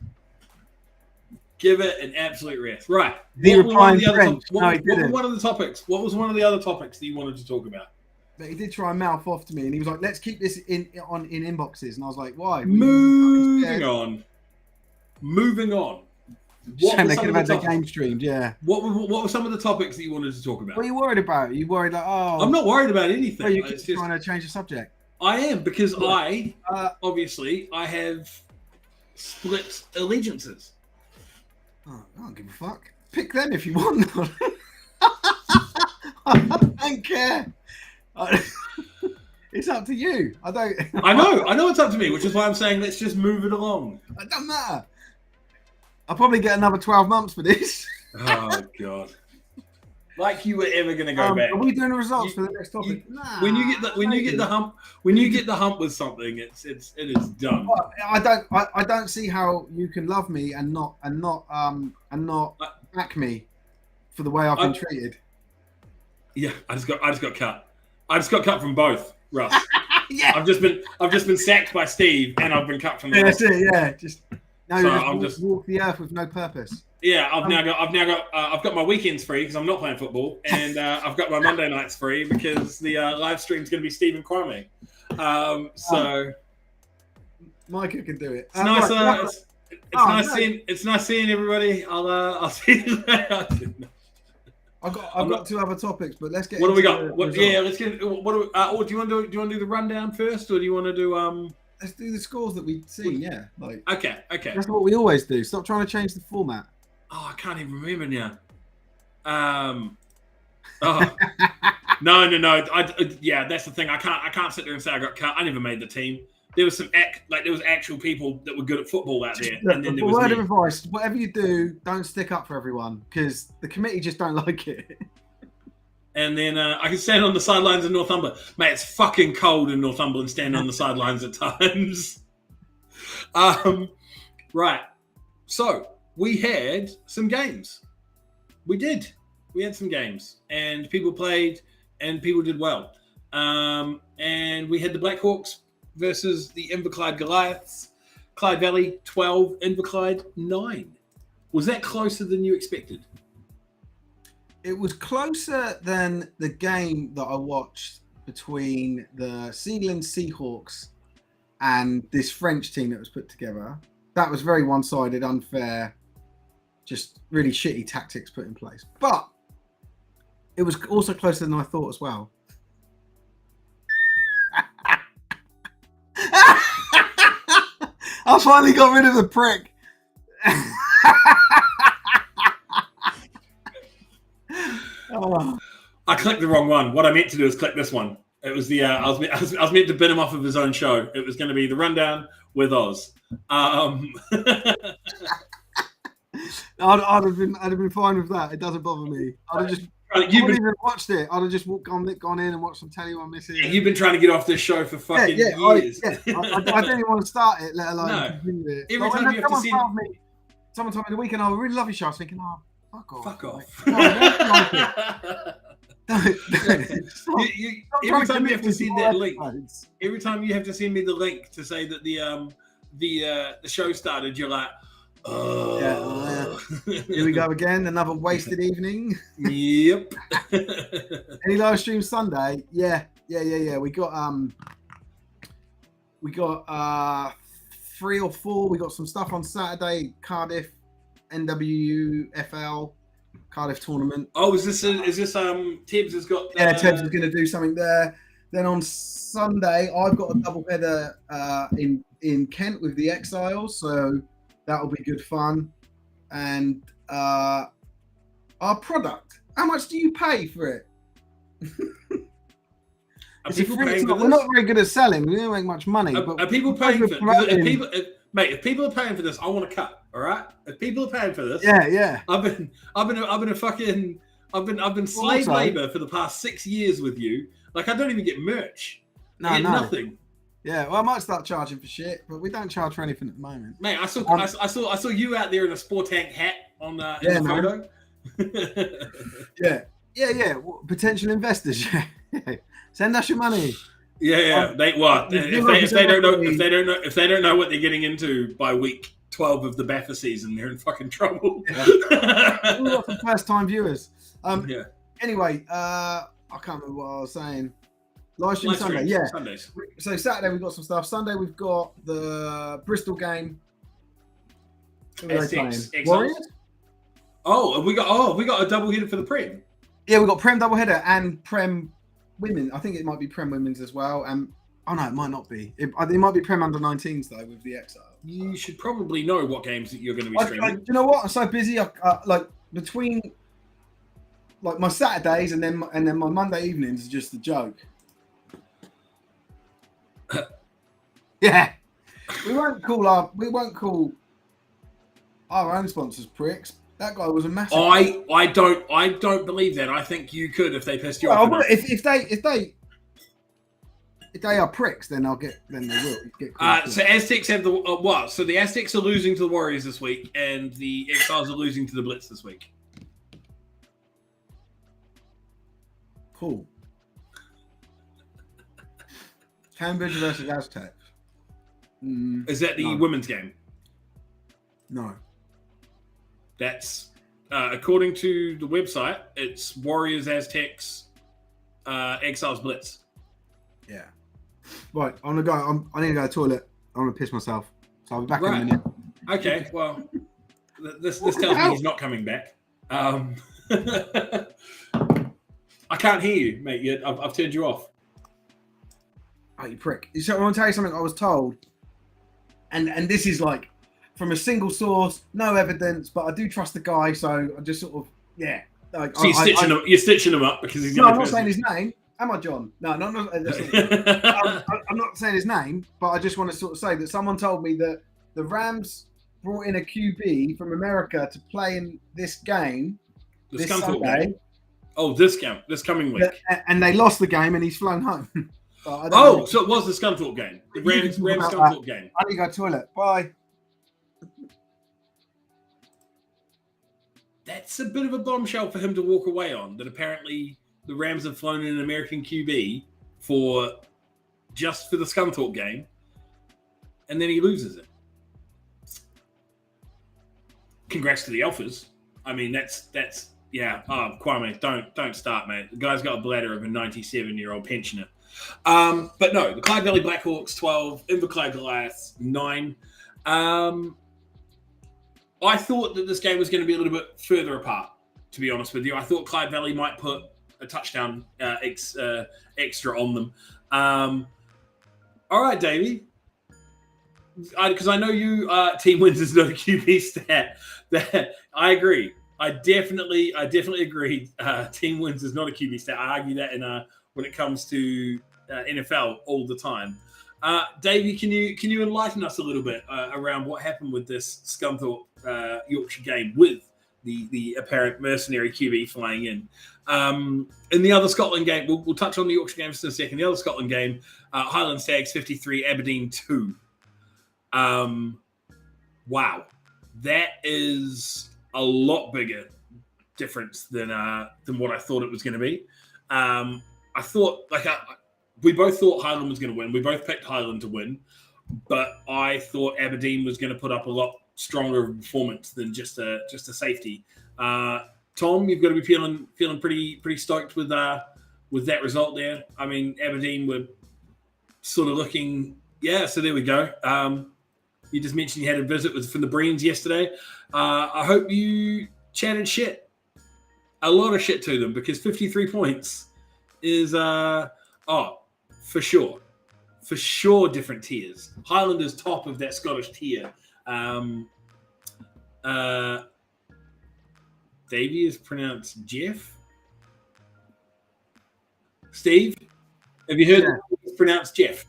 Give it an absolute rest. Right. What was one of the topics? What was one of the other topics that you wanted to talk about? But he did try and mouth off to me, and he was like, "Let's keep this in inboxes." And I was like, "Why?" Moving on. What they could have had their game streamed, yeah. What were some of the topics that you wanted to talk about? What are you worried about? Are you worried like, I'm not worried about anything. Well, you're just trying to change the subject. I am, because I have split allegiances. Oh, I don't give a fuck. pick them if you want. I don't care. It's up to you. I don't. I know it's up to me, which is why I'm saying let's just move it along. It doesn't matter. I'll probably get another 12 months for this. Oh God! Like you were ever going to go back. Are we doing the results for the next topic? When you get the hump with something, it is done. I don't see how you can love me and not back me for the way I've been treated. Yeah, I just got cut. I just got cut from both, Russ. Yeah. I've just been sacked by Steve, and I've been cut from the. Yeah, that's it. Yeah, I'm just walk the earth with no purpose. Yeah, I've got my weekends free because I'm not playing football, and I've got my Monday nights free because the live stream's going to be Stephen Cromie. So Micah can do it. It's nice. It's nice seeing everybody. I'll see you later. I've got two other topics, but let's get. What do we got? Let's get. What do we? Do you want to do the rundown first, or do you want to do Let's do the scores that we've seen. Yeah, like. Okay. That's what we always do. Stop trying to change the format. Oh, I can't even remember now. Oh. No. Yeah, that's the thing. I can't sit there and say I got cut. I never made the team. There was actual people that were good at football out there. And then there was word me. of advice: whatever you do, don't stick up for everyone because the committee just don't like it. And then I can stand on the sidelines of Northumberland. Mate, it's fucking cold in Northumberland standing on the sidelines at times. Right. So we had some games. We did. We had some games. And people played and people did well. And we had the Blackhawks versus the Inverclyde Goliaths. Clyde Valley 12, Inverclyde 9. Was that closer than you expected? It was closer than the game that I watched between the Sealand Seahawks and this French team that was put together. That was very one-sided, unfair, just really shitty tactics put in place. But it was also closer than I thought as well. I finally got rid of the prick. Oh. I clicked the wrong one. What I meant to do is click this one. It was the I was meant to bin him off of his own show. It was going to be the rundown with Oz. I'd have been fine with that. It doesn't bother me. I'd have just even watched it. I'd have just gone in and watched some telly on this. Yeah, you've been trying to get off this show for fucking years. I didn't even want to start it, let alone continue it. Every time you have to see someone told me the weekend, I really love your show. I was thinking, oh, fuck off. Every time you have to send that link. Every time you have to send me the link to say that the show started, you're like, oh. Here we go again. Another wasted evening. Yep. Any live stream Sunday? Yeah. We got 3 or 4. We got some stuff on Saturday. Cardiff NWFL Cardiff tournament. Oh, is this Tibbs has got? Tibbs is going to do something there. Then on Sunday, I've got a double header in Kent with the Exiles, so that'll be good fun. And our product. How much do you pay for it? We're not very good at selling. We don't make much money. Are people paying for it? If people are paying for this, I want to cut. All right. If people are paying for this, yeah. I've been slave labor for the past 6 years with you. Like I don't even get merch. I get nothing. Yeah, well, I might start charging for shit, but we don't charge for anything at the moment. Mate, I saw you out there in a Sportank hat on in the photo. Yeah. Potential investors. Yeah. Send us your money. Yeah. If they don't know what they're getting into by week 12 of the BAFTA season, they're in fucking trouble. Yeah. We got some first-time viewers. Anyway, I can't remember what I was saying. Live stream Sunday, yeah. Sundays. So Saturday we've got some stuff. Sunday we've got the Bristol game. Who are they playing? Warriors? We got a double header for the Prem. Yeah, we've got Prem double header and Prem women. I think it might be Prem women's as well. Oh no, it might not be. It might be Prem under 19s though with the Exile. You should probably know what games that you're going to be streaming. You know what? I'm so busy. between like my Saturdays and then my Monday evenings is just a joke. Yeah, we won't call our own sponsors pricks. That guy was a massive. I don't believe that. I think you could if they pissed you off. Well, if they are pricks, then they will get. So Aztecs have the what? So the Aztecs are losing to the Warriors this week, and the Exiles are losing to the Blitz this week. Cool. Cambridge versus Aztecs. Is that the women's game? No. That's according to the website. It's Warriors, Aztecs, Exiles, Blitz. Yeah. Right, I'm gonna go. I need to go to the toilet. I'm gonna piss myself. So I'll be back in a minute. Okay. Well, this tells me he's not coming back. I can't hear you, mate. I've turned you off. Oh, you prick! So I want to tell you something I was told, and this is like from a single source, no evidence, but I do trust the guy, so I just sort of Like, so you're stitching him up because he's. No, I'm not saying his name. Am I John? No, not. I'm not saying his name, but I just want to sort of say that someone told me that the Rams brought in a QB from America to play in this game this Sunday. Oh, this coming week. And they lost the game, and he's flown home. So it was the Scunthorpe game. The Rams Scunthorpe game. I need to go to the toilet. Bye. That's a bit of a bombshell for him to walk away on, that apparently the Rams have flown in an American QB just for the Scunthorpe game, and then he loses it. Congrats to the Alphas. I mean, that's Kwame, don't start, mate. The guy's got a bladder of a 97-year-old pensioner. But no, the Clyde Valley Blackhawks 12, Inverclyde Goliaths 9. I thought that this game was going to be a little bit further apart, to be honest with you. I thought Clyde Valley might put a touchdown extra on them. All right, Davey. Because I know you team wins is not a QB stat. I agree. I definitely agree. Team wins is not a QB stat. I argue that when it comes to NFL all the time. Davey, can you enlighten us a little bit around what happened with this Scunthorpe Yorkshire game with the apparent mercenary QB flying in? In the other Scotland game, we'll touch on the Yorkshire game in a second. The other Scotland game, Highland Stags 53, Aberdeen 2. Wow, that is a lot bigger difference than what I thought it was going to be. I thought we both thought Highland was going to win. We both picked Highland to win, but I thought Aberdeen was going to put up a lot stronger performance than just a safety. Tom, you've got to be feeling pretty stoked with that result there. I mean, Aberdeen were sort of looking, so there we go. You just mentioned you had a visit from the Breens yesterday. I hope you chatted shit, a lot of shit to them, because 53 points is for sure different tiers. Highlanders top of that Scottish tier. Davey is pronounced Jeff. Steve, have you heard it's pronounced Jeff?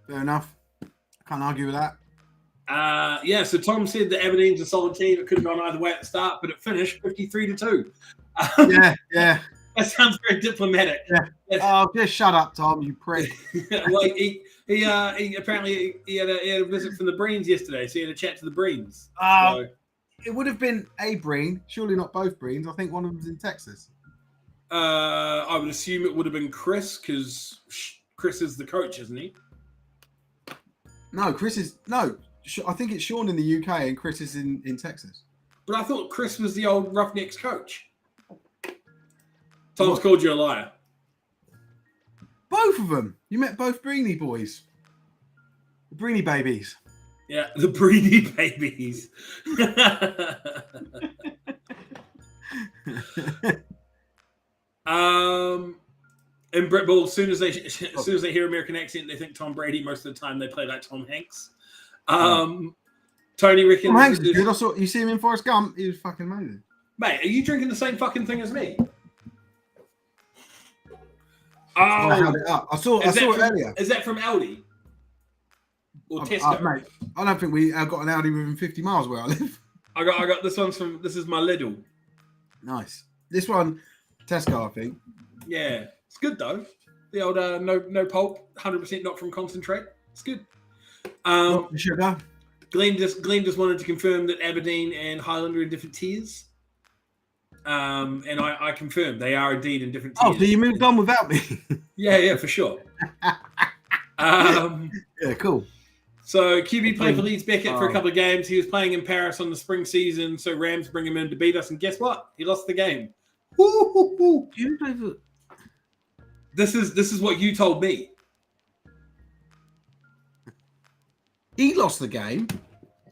Fair enough. Can't argue with that. So Tom said that Aberdeen's a solid team. It could have gone either way at the start, but it finished 53-2. Yeah. That sounds very diplomatic. Yeah. Oh, just shut up, Tom, you prick. Well, he apparently he had a visit from the Breens yesterday, so he had a chat to the Breens. It would have been a Breen, surely not both Breens. I think one of them's in Texas. I would assume it would have been Chris, because Chris is the coach, isn't he? No, I think it's Sean in the UK and Chris is in Texas. But I thought Chris was the old Roughnecks coach. Tom's called you a liar. Both of them. You met both Breeny boys. The Breeny babies. Yeah, the Breeny babies. And Brett Ball, as soon as they hear American accent, they think Tom Brady. Most of the time, they play like Tom Hanks. Tony reckons Tom Hanks is good. I saw you see him in Forrest Gump. He was fucking amazing. Mate, are you drinking the same fucking thing as me? I held Oh, it up. I saw it from, earlier. Is that from Aldi? Or Tesco? Mate, I don't think we got an Audi within 50 miles where I live. I got this this is my Lidl. Nice. This one, Tesco, I think. Yeah, it's good though. The old no pulp, 100% not from concentrate. It's good. Not the sugar. Glenn just wanted to confirm that Aberdeen and Highland are in different tiers. And I confirmed they are indeed in different tiers. Oh, so you moved on without me? Yeah, for sure. Yeah, cool. So QB played for Leeds Beckett for a couple of games. He was playing in Paris on the spring season, so Rams bring him in to beat us. And guess what? He lost the game. Woo-hoo-hoo. This is what you told me. He lost the game.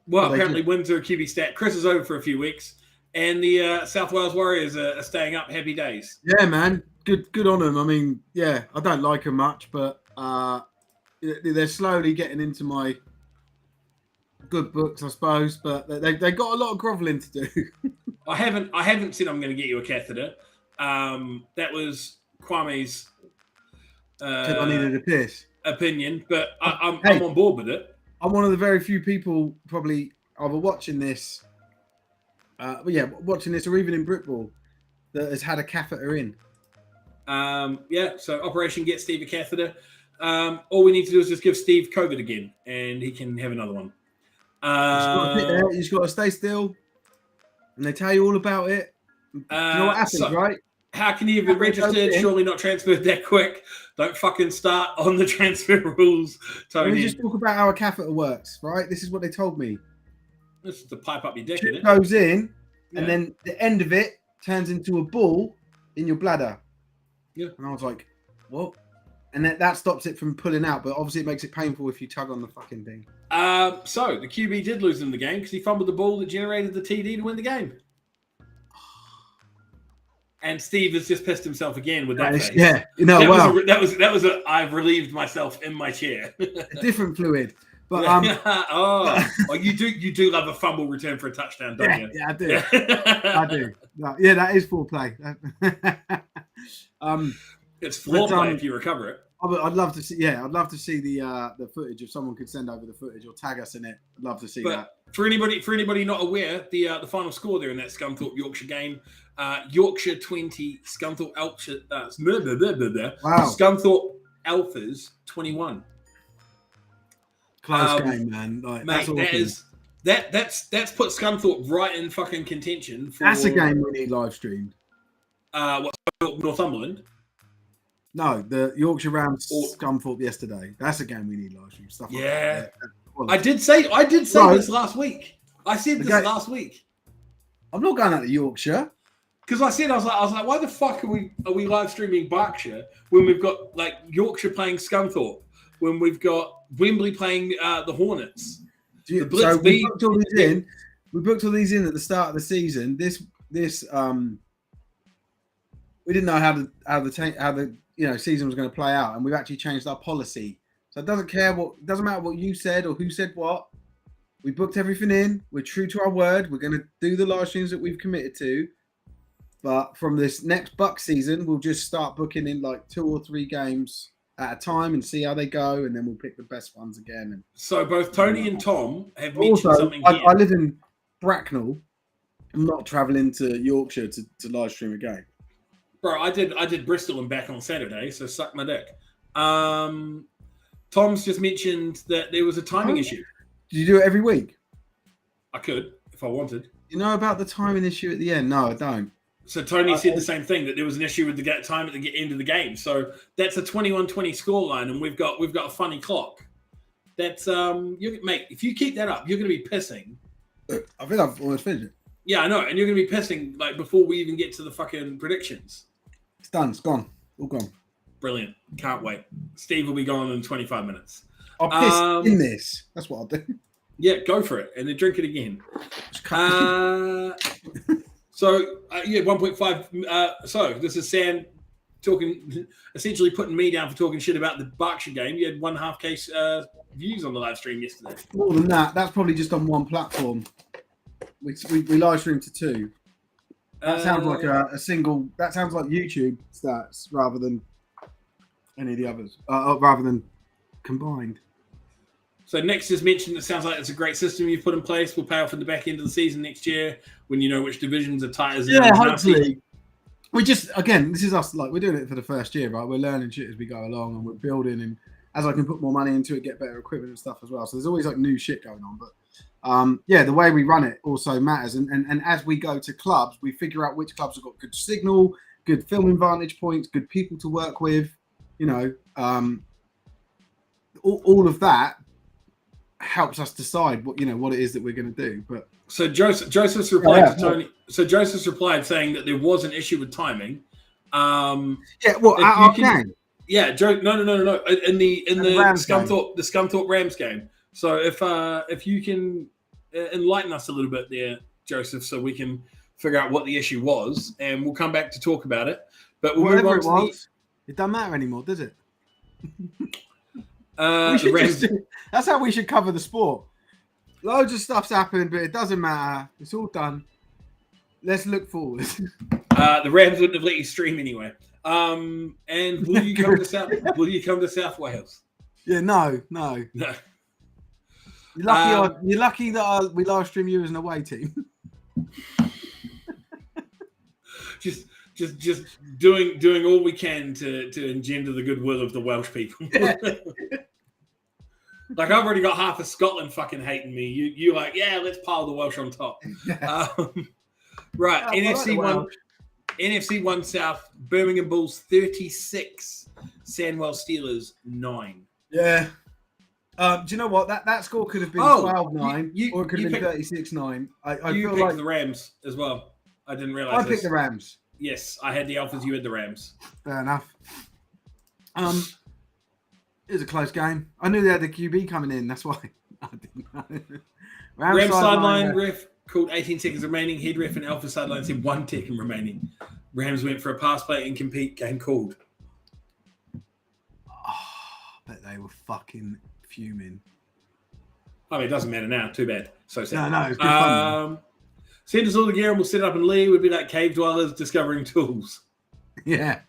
Well, apparently wins are a QB stat. Chris is over for a few weeks, and the South Wales Warriors are staying up. Happy days. Yeah, man. Good on them. I mean, yeah, I don't like them much, but they're slowly getting into my good books, I suppose. But they got a lot of groveling to do. I haven't said I'm going to get you a catheter. That was Kwame's I needed a piss. opinion, but I'm Hey. on board with it. I'm one of the very few people probably either watching this, watching this or even in Britball that has had a catheter in. So Operation Get Steve a catheter. All we need to do is just give Steve COVID again, and he can have another one. You just got to stay still, and they tell you all about it. You know what happens, right? How can you be registered? Surely not transferred that quick. Don't fucking start on the transfer rules, Tony. Let me just talk about how a catheter works, right? This is what they told me. This is to pipe up your dick, isn't It it? goes in, Yeah. and then the end of it turns into a ball in your bladder. Yeah. And I was like, what? And that stops it from pulling out, but obviously it makes it painful if you tug on the fucking thing. So the QB did lose in the game because he fumbled the ball that generated the TD to win the game. And Steve has just pissed himself again with that face. Yeah, wow. That was a I've relieved myself in my chair. A different fluid. But you do love a fumble return for a touchdown, don't you? Yeah, I do. I do. Yeah, that is foreplay. It's foreplay if you recover it. I'd love to see. Yeah, I'd love to see the footage. If someone could send over the footage or tag us in it, I'd love to see that. For anybody not aware, the final score there in that Scunthorpe Yorkshire game, Yorkshire 20, Scunthorpe Scunthorpe Alphas 21. Close game, man. Mate, that's put Scunthorpe right in fucking contention. That's a game we need live streamed. Northumberland? No, the Yorkshire Rams Scunthorpe yesterday. That's a game we need live streamed. Stuff like that. I did say this last week. I said this last week. I'm not going out to Yorkshire. Because I was like, why the fuck are we live streaming Berkshire when we've got like Yorkshire playing Scunthorpe, when we've got Wembley playing the Hornets? We booked all these in. We booked all these in at the start of the season. This we didn't know how the season was going to play out, and we've actually changed our policy. So it doesn't matter what you said or who said what. We booked everything in. We're true to our word. We're going to do the live streams that we've committed to. But from this next Buck season, we'll just start booking in like 2 or 3 games at a time and see how they go, and then we'll pick the best ones again. And so both Tony and Tom have mentioned something here. I live in Bracknell. I'm not travelling to Yorkshire to live stream a game. Bro, I did Bristol and back on Saturday, so suck my dick. Tom's just mentioned that there was a timing issue. Did you do it every week? I could, if I wanted. You know about the timing issue at the end? No, I don't. So Tony said the same thing, that there was an issue with the time at the end of the game. So that's a 21-20 scoreline, and we've got a funny clock. That's mate, if you keep that up, you're going to be pissing. I think I've almost finished it. Yeah, I know, and you're going to be pissing like before we even get to the fucking predictions. It's done. It's gone. All gone. Brilliant. Can't wait. Steve will be gone in 25 minutes. I'll piss in this. That's what I'll do. Yeah, go for it, and then drink it again. So 1.5. So this is Sam talking, essentially putting me down for talking shit about the Berkshire game. You had 1.5K views on the live stream yesterday. More than that. That's probably just on one platform. We live streamed to 2. That sounds like a single. That sounds like YouTube stats rather than any of the others, rather than combined. So next is mentioned. It sounds like it's a great system you've put in place. Will pay off at the back end of the season next year when you know which divisions are tight as. Yeah, hopefully. We just, again, this is us. Like, we're doing it for the first year, right? We're learning shit as we go along, and we're building. And as I can put more money into it, get better equipment and stuff as well. So there's always like new shit going on. But yeah, the way we run it also matters. And as we go to clubs, we figure out which clubs have got good signal, good filming vantage points, good people to work with. You know, all of that helps us decide what it is that we're going to do. But so Joseph's replied to Tony. So Joseph's replied saying that there was an issue with timing. Yeah, well, our game. Yeah, Joe. No. In the Scunthorpe Rams game. So if you can enlighten us a little bit there, Joseph, so we can figure out what the issue was, and we'll come back to talk about it. But we'll move on to it doesn't matter anymore, does it? That's how we should cover the sport. Loads of stuff's happened, but it doesn't matter. It's all done. Let's look forward. The Rams wouldn't have let you stream anyway. And will you come to South? Will you come to South Wales? Yeah, no. You're lucky that we live stream you as an away team. Just doing all we can to engender the goodwill of the Welsh people. Yeah. Like, I've already got half of Scotland fucking hating me. You like, yeah, let's pile the Welsh on top. Yeah. Right, NFC 1 South, Birmingham Bulls 36, Sandwell Steelers 9. Yeah. Do you know what? That score could have been 12-9 or it could have been 36-9. I you feel picked like the Rams as well. I didn't realize I picked the Rams. Yes, I had the Alphas, you had the Rams. Fair enough. It was a close game. I knew they had the QB coming in. That's why I didn't know. Rams sideline ref called 18 seconds remaining. Head ref and Alpha sideline said 1 second remaining. Rams went for a pass play and compete. Game called. Bet they were fucking fuming. I mean, it doesn't matter now. Too bad. So sad. No, it's good fun. Send us all the gear and we'll set up in Lee. We'd be like cave dwellers discovering tools. Yeah.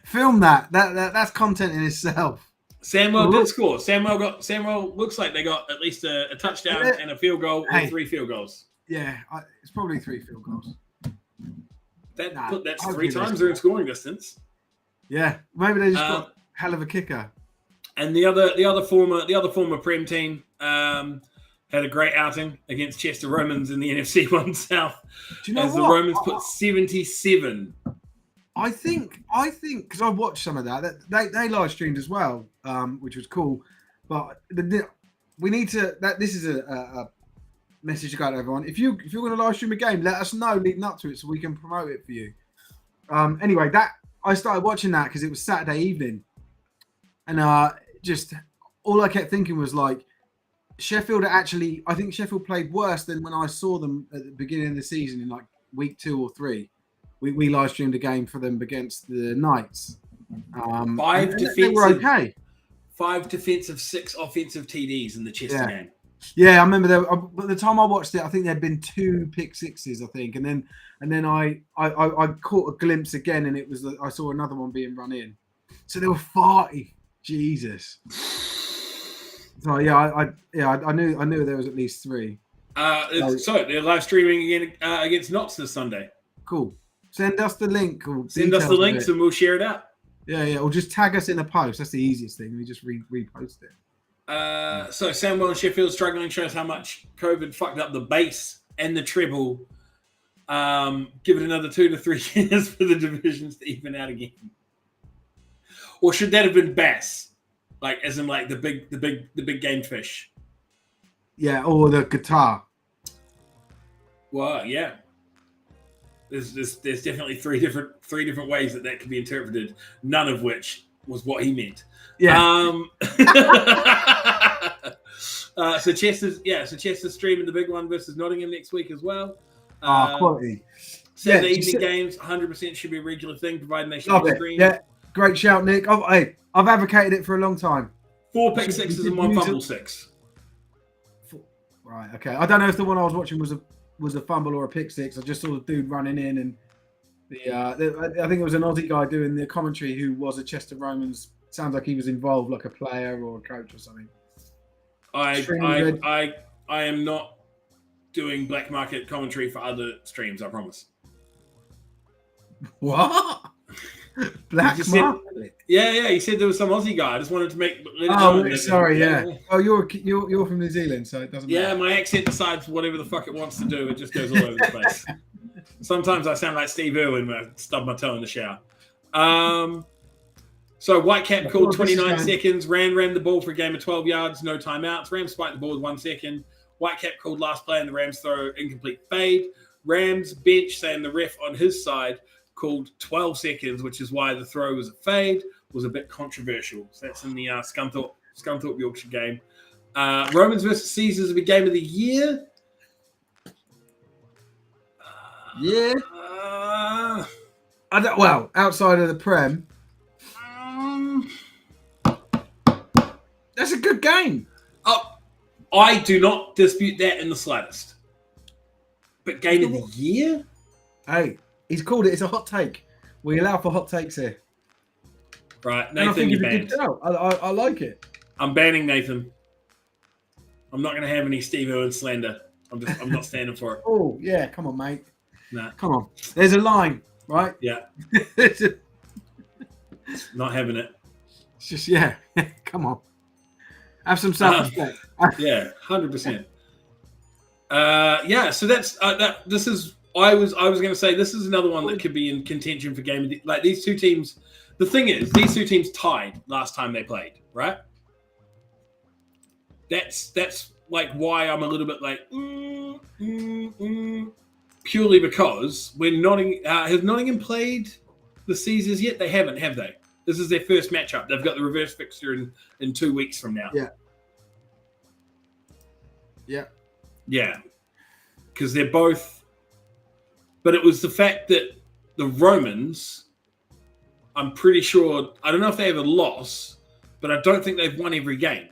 Film that. That's content in itself. Samuel did score. Samuel looks like they got at least a touchdown and a field goal or 3 field goals. Yeah, it's probably 3 field goals. That's 3 times they're in scoring distance. Yeah, maybe they just got hell of a kicker. And the other former Prem team had a great outing against Chester Romans in the NFC 1 South. Do you know as the Romans put 77. I think because I watched some of that they live streamed as well, which was cool. But we need to. This is a message to go to everyone. If you're going to live stream a game, let us know leading up to it so we can promote it for you. Anyway, I started watching that because it was Saturday evening, and just all I kept thinking was like, Sheffield actually. I think Sheffield played worse than when I saw them at the beginning of the season in like week 2 or 3. We live streamed a game for them against the Knights. 5 defensive. They were okay. 5 defensive, 6 offensive TDs in the Chester game. Yeah, I remember by the time I watched it, I think there had been 2 pick sixes, I think, and then I caught a glimpse again, and it was I saw another one being run in. So there were 5. Jesus. So I knew there was at least 3. So they're live streaming again against Knox this Sunday. Cool. Send us the link. Send us the links and we'll share it out. Yeah. Or just tag us in a post. That's the easiest thing. We just repost it. So Sandwell and Sheffield struggling shows how much COVID fucked up the bass and the treble. Give it another 2 to 3 years for the divisions to even out again. Or should that have been bass? Like as in like the big game fish. Yeah, or the guitar. Well, yeah. There's definitely three different ways that could be interpreted. None of which was what he meant. Yeah. So Chester's streaming the big one versus Nottingham next week as well. Quality. Saturday evening games, 100% should be a regular thing, provided they show stream. Yeah, great shout, Nick. I've advocated it for a long time. 4 pick sixes and 1 fumble 6. Right. Okay. I don't know if the one I was watching was was a fumble or a pick six. I just saw the dude running in, and I think it was an Aussie guy doing the commentary who was a Chester Romans. Sounds like he was involved, like a player or a coach or something. I am not doing black market commentary for other streams. I promise. What? Black market? Yeah. He said there was some Aussie guy. I just wanted to sorry. Yeah. Oh, you're from New Zealand, so it doesn't. Yeah, matter. my accent decides whatever the fuck it wants to do. It just goes all over the place. Sometimes I sound like Steve Irwin when I stub my toe in the shower. So Whitecap called 29 seconds. Ran the ball for a game of 12 yards, no timeouts. Rams spiked the ball with 1 second. Whitecap called last play and the Rams throw incomplete fade. Rams bench saying the ref on his side called 12 seconds, which is why the throw was a fade, was a bit controversial. So that's in the Scunthorpe Yorkshire game. Romans versus Caesars will be game of the year. Outside of the Prem, that's a good game. Oh, I do not dispute that in the slightest. But game of the year? Hey, he's called it. It's a hot take. We allow for hot takes here. Right, Nathan, you're banned. I like it. I'm banning Nathan. I'm not going to have any Steve Irwin slander. I'm not standing for it. Oh, yeah. Come on, mate. Nah. Come on. There's a line, right? Yeah. Not having it. It's just, yeah. Come on. Have some self-respect. Yeah, 100%. So that's that. This is. I was going to say this is another one that could be in contention for game. Like these two teams. The thing is, these two teams tied last time they played, right? That's like why I'm a little bit like purely because when has Nottingham played the Caesars yet? They haven't, have they? This is their first matchup. They've got the reverse fixture in 2 weeks from now. Yeah. Because they're both. But it was the fact that the Romans, I'm pretty sure, I don't know if they have a loss, but I don't think they've won every game.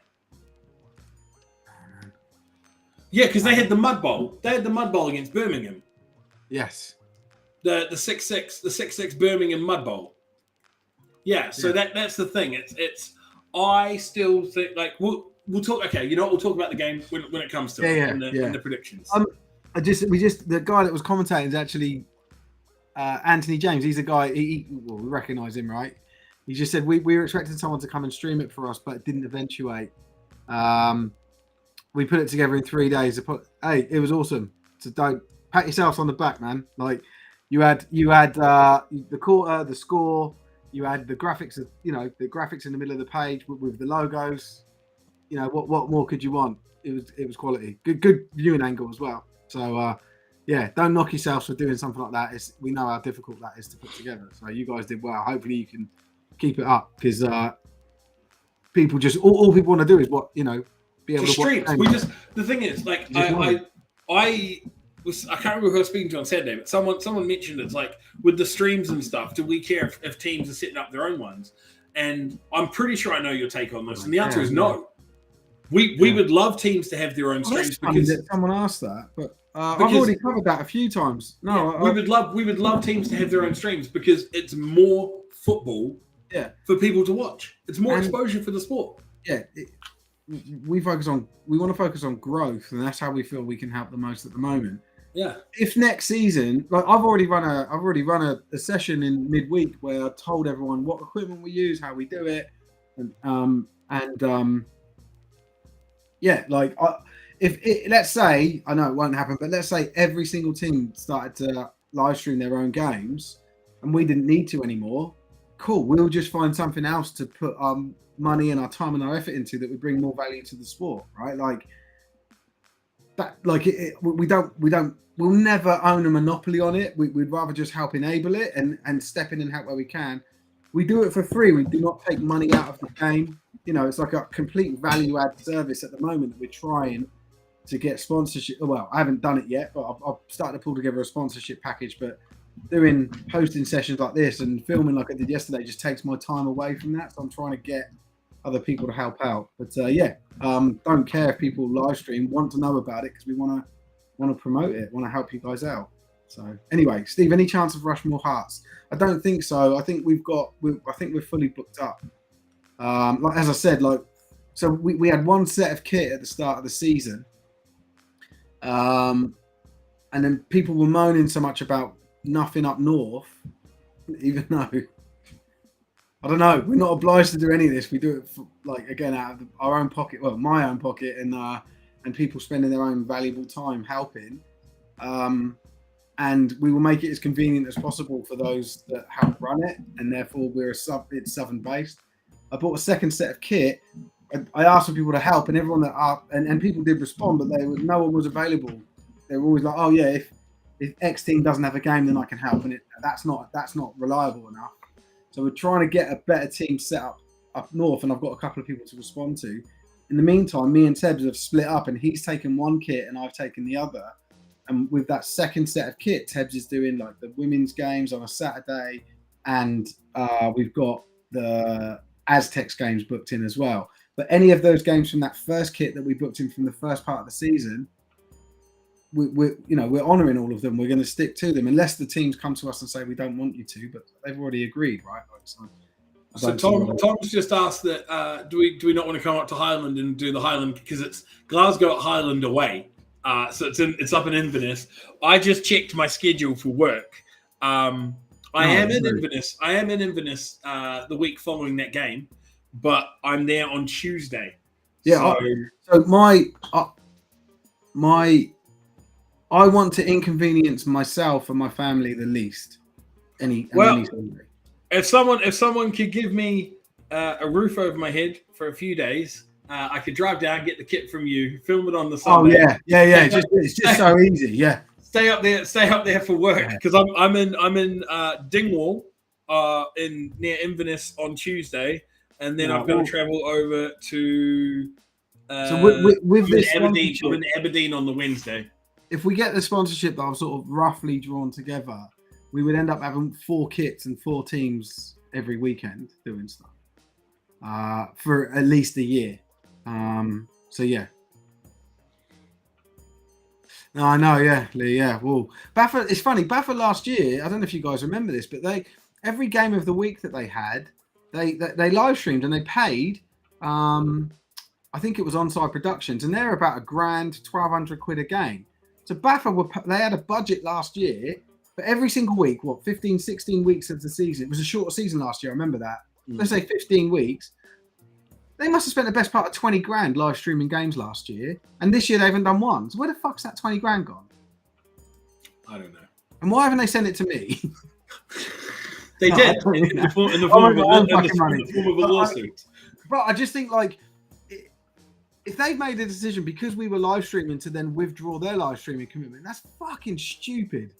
Yeah, because they had the Mud Bowl. They had the Mud Bowl against Birmingham. Yes. The 6-6 Birmingham Mud Bowl. Yeah, so that's the thing. It's I still think like we'll talk. Okay, you know what? We'll talk about the game when it comes to it and the predictions. The guy that was commentating is actually Anthony James. He's a guy. We recognise him, right? He just said we were expecting someone to come and stream it for us, but it didn't eventuate. We put it together in 3 days. Hey, it was awesome. So don't pat yourselves on the back, man. Like you had the quarter, the score. You had the graphics the graphics in the middle of the page with the logos. You know what more could you want? It was quality. Good viewing angle as well. So don't knock yourselves for doing something like that. We know how difficult that is to put together. So you guys did well. Hopefully you can keep it up because people just all people want to do is be able to watch streams. The thing is like I can't remember who I was speaking to on Saturday, but someone mentioned it's like with the streams and stuff, do we care if teams are setting up their own ones? And I'm pretty sure I know your take on this. And the answer is no. We would love teams to have their own streams because someone asked that, but I've already covered that a few times. We would love teams to have their own streams because it's more football for people to watch. It's more exposure for the sport. Yeah. We want to focus on growth, and that's how we feel we can help the most at the moment. Yeah. If next season, like I've already run a session in midweek where I told everyone what equipment we use, how we do it, let's say, I know it won't happen, but let's say every single team started to live stream their own games, and we didn't need to anymore. Cool. We'll just find something else to put money and our time and our effort into that would bring more value to the sport, right? Like that, we'll never own a monopoly on it. We'd rather just help enable it and step in and help where we can. We do it for free. We do not take money out of the game. It's like a complete value add service at the moment that we're trying to get sponsorship. Well, I haven't done it yet, but I've started to pull together a sponsorship package, but hosting sessions like this and filming like I did yesterday just takes my time away from that. So I'm trying to get other people to help out. But don't care if people live stream, want to know about it because we want to want to promote it, want to help you guys out. So anyway, Steve, any chance of Rushmore Hearts? I don't think so. I think I think we're fully booked up. Like as I said, so we had one set of kit at the start of the season, and then people were moaning so much about nothing up north, even though I don't know, we're not obliged to do any of this. We do it for, again out of our own pocket, well, my own pocket, and people spending their own valuable time helping. And we will make it as convenient as possible for those that help run it, and therefore it's Southern based. I bought a second set of kit. I asked for people to help, and everyone and people did respond, but no one was available. They were always like, "Oh yeah, if X team doesn't have a game, then I can help," and that's not reliable enough. So we're trying to get a better team set up north, and I've got a couple of people to respond to. In the meantime, me and Tebs have split up, and he's taken one kit, and I've taken the other. And with that second set of kit, Tebs is doing the women's games on a Saturday, and we've got the Aztecs games booked in as well. But any of those games from that first kit that we booked in from the first part of the season, we're honouring all of them. We're going to stick to them unless the teams come to us and say we don't want you to, but they've already agreed, right? So Tom's just asked that do we not want to come up to Highland and do the Highland, because it's Glasgow at Highland away. So it's up in Inverness. I just checked my schedule for work. I am in Inverness the week following that game, but I'm there on Tuesday. Yeah. So I want to inconvenience myself and my family the least. If someone could give me a roof over my head for a few days, I could drive down, get the kit from you, film it on the Sunday. Oh yeah. It's just so easy. Yeah. Stay up there for work, because I'm in Dingwall, near Inverness on Tuesday, and then I've got to travel over to with this Aberdeen on the Wednesday. If we get the sponsorship that I've sort of roughly drawn together, we would end up having 4 kits and 4 teams every weekend doing stuff for at least a year. So yeah. No, I know, yeah, Lee, yeah. Well, Baffa, it's funny. Baffa last year, I don't know if you guys remember this, but every game of the week that they had, they live streamed and they paid. I think it was Onside Productions, and they're about £1,000, 1,200 quid a game. So Baffa they had a budget last year for every single week. 15, 16 weeks of the season. It was a shorter season last year. I remember that. Let's say 15 weeks. They must have spent the best part of 20 grand live streaming games last year, and this year they haven't done one. So where the fuck's that 20 grand gone? I don't know. And why haven't they sent it to me? They did in the form of a lawsuit. But I just think if they've made a decision because we were live streaming to then withdraw their live streaming commitment, that's fucking stupid.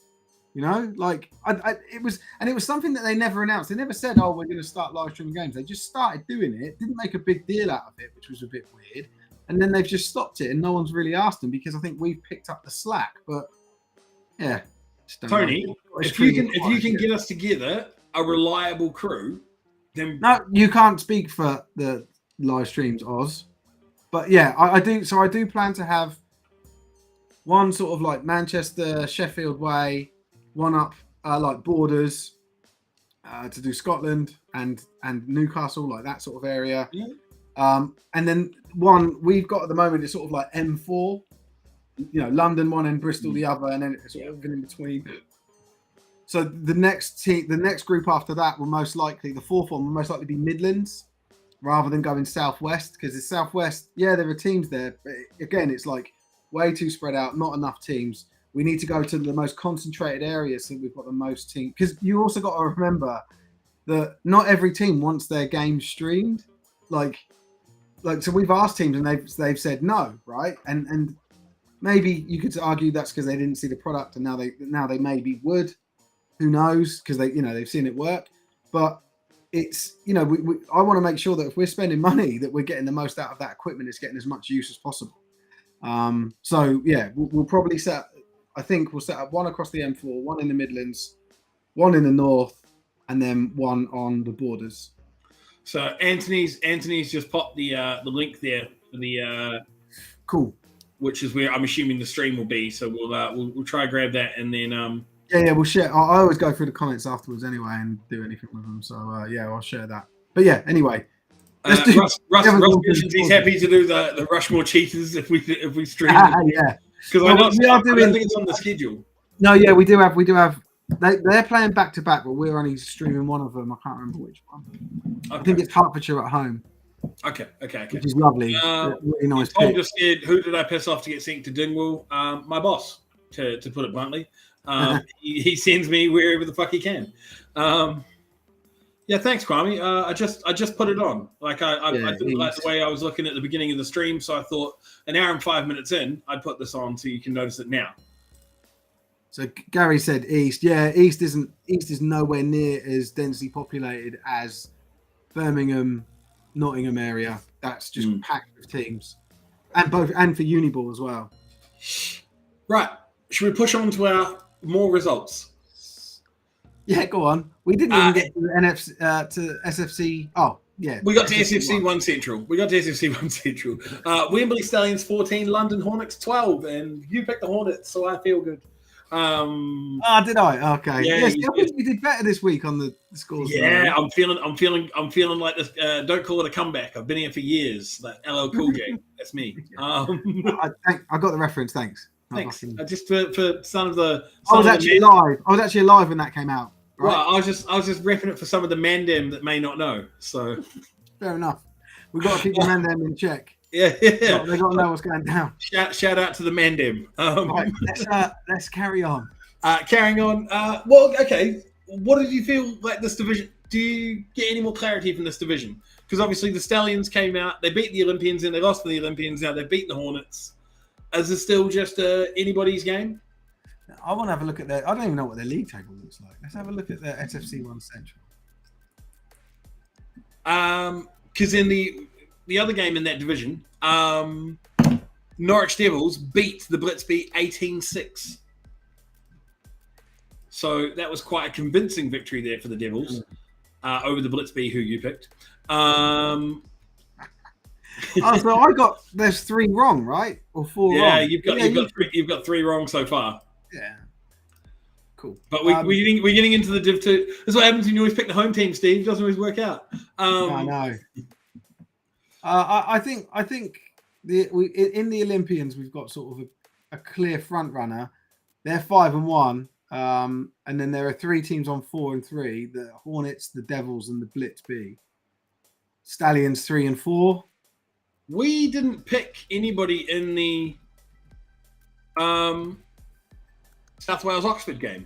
You know, it was something that they never announced. They never said, "Oh, we're going to start live streaming games." They just started doing it. Didn't make a big deal out of it, which was a bit weird. And then they've just stopped it, and no one's really asked them because I think we've picked up the slack. But yeah, Tony, if you can get us together a reliable crew, then no, you can't speak for the live streams, Oz. But yeah, I do. So I do plan to have one sort of like Manchester, Sheffield way. One up Borders to do Scotland and Newcastle, like that sort of area. Yeah. And then one we've got at the moment is sort of like M4, London one and Bristol the other, and then it's sort of in between. So the next group after that will most likely, the fourth one will most likely be Midlands rather than going Southwest, because the Southwest, there are teams there, but again, it's like way too spread out, not enough teams. We need to go to the most concentrated areas so we've got the most team. Because you also got to remember that not every team wants their game streamed. So we've asked teams and they've said no, right? And maybe you could argue that's because they didn't see the product and now they maybe would. Who knows? Because they've seen it work. But it's I want to make sure that if we're spending money that we're getting the most out of that equipment. It's getting as much use as possible. So yeah, we'll probably I think we'll set up one across the M4, one in the Midlands, one in the North, and then one on the Borders. So Anthony's just popped the link there for the cool. which is where I'm assuming the stream will be. So we'll try to grab that, and then Yeah, we'll share. I always go through the comments afterwards anyway and do anything with them. So yeah, I'll share that. But yeah, anyway. Russ mentions he's happy to do the Rushmore cheaters if we stream. Yeah, because I don't think it's on the schedule. No, yeah, we do have. They're playing back to back, but we're only streaming one of them. I can't remember which one. Okay. I think it's Hertfordshire at home. Okay. Which is lovely. Really nice. Tom just said, "Who did I piss off to get sent to Dingwall?" My boss, to put it bluntly. He sends me wherever the fuck he can. Yeah, thanks, Kwame. I just put it on. Like I didn't like the way I was looking at the beginning of the stream, so I thought an hour and 5 minutes in, I'd put this on so you can notice it now. So Gary said East. Yeah, East is nowhere near as densely populated as Birmingham, Nottingham area. That's just packed with teams, and for Uniball as well. Right. Should we push on to our more results? Yeah, go on. We didn't even get to the NFC to SFC. Oh, yeah. We got to SFC 1 Central. Wembley Stallions 14, London Hornets 12, and you picked the Hornets, so I feel good. Did I? Okay. Yeah, yes, I think you did better this week on the scores. Yeah, I'm feeling like this. Don't call it a comeback. I've been here for years. Like LL Cool J. That's me. I got the reference. Thanks. Just for some of the. I was actually live when that came out. Right? Well, I was just repping it for some of the Mandem that may not know. So fair enough. We've got to keep the Mandem in check. Yeah. They got to know what's going down. Shout out to the Mandem. Right, let's carry on. Carrying on. Well, okay. What did you feel like this division? Do you get any more clarity from this division? Because obviously the Stallions came out, they beat the Olympians, and they lost to the Olympians. Now they've beaten the Hornets. Is this still just anybody's game? I want to have a look at their. I don't even know what their league table looks like. Let's have a look at their SFC 1 Central. Because in the other game in that division, Norwich Devils beat the Blitzby 18-6. So that was quite a convincing victory there for the Devils over the Blitzby, who you picked. So there's 3 wrong, right? Or 4 wrong? Yeah, you've got 3 wrong so far. Yeah. Cool. But we're getting into the Div 2. This is what happens when you always pick the home team, Steve. It doesn't always work out. I know. I think in the Olympians we've got sort of a clear front runner. They're 5-1, and then there are 3 teams on 4 and 3: the Hornets, the Devils, and the Blitz B. Stallions 3 and 4. We didn't pick anybody in the South Wales Oxford game.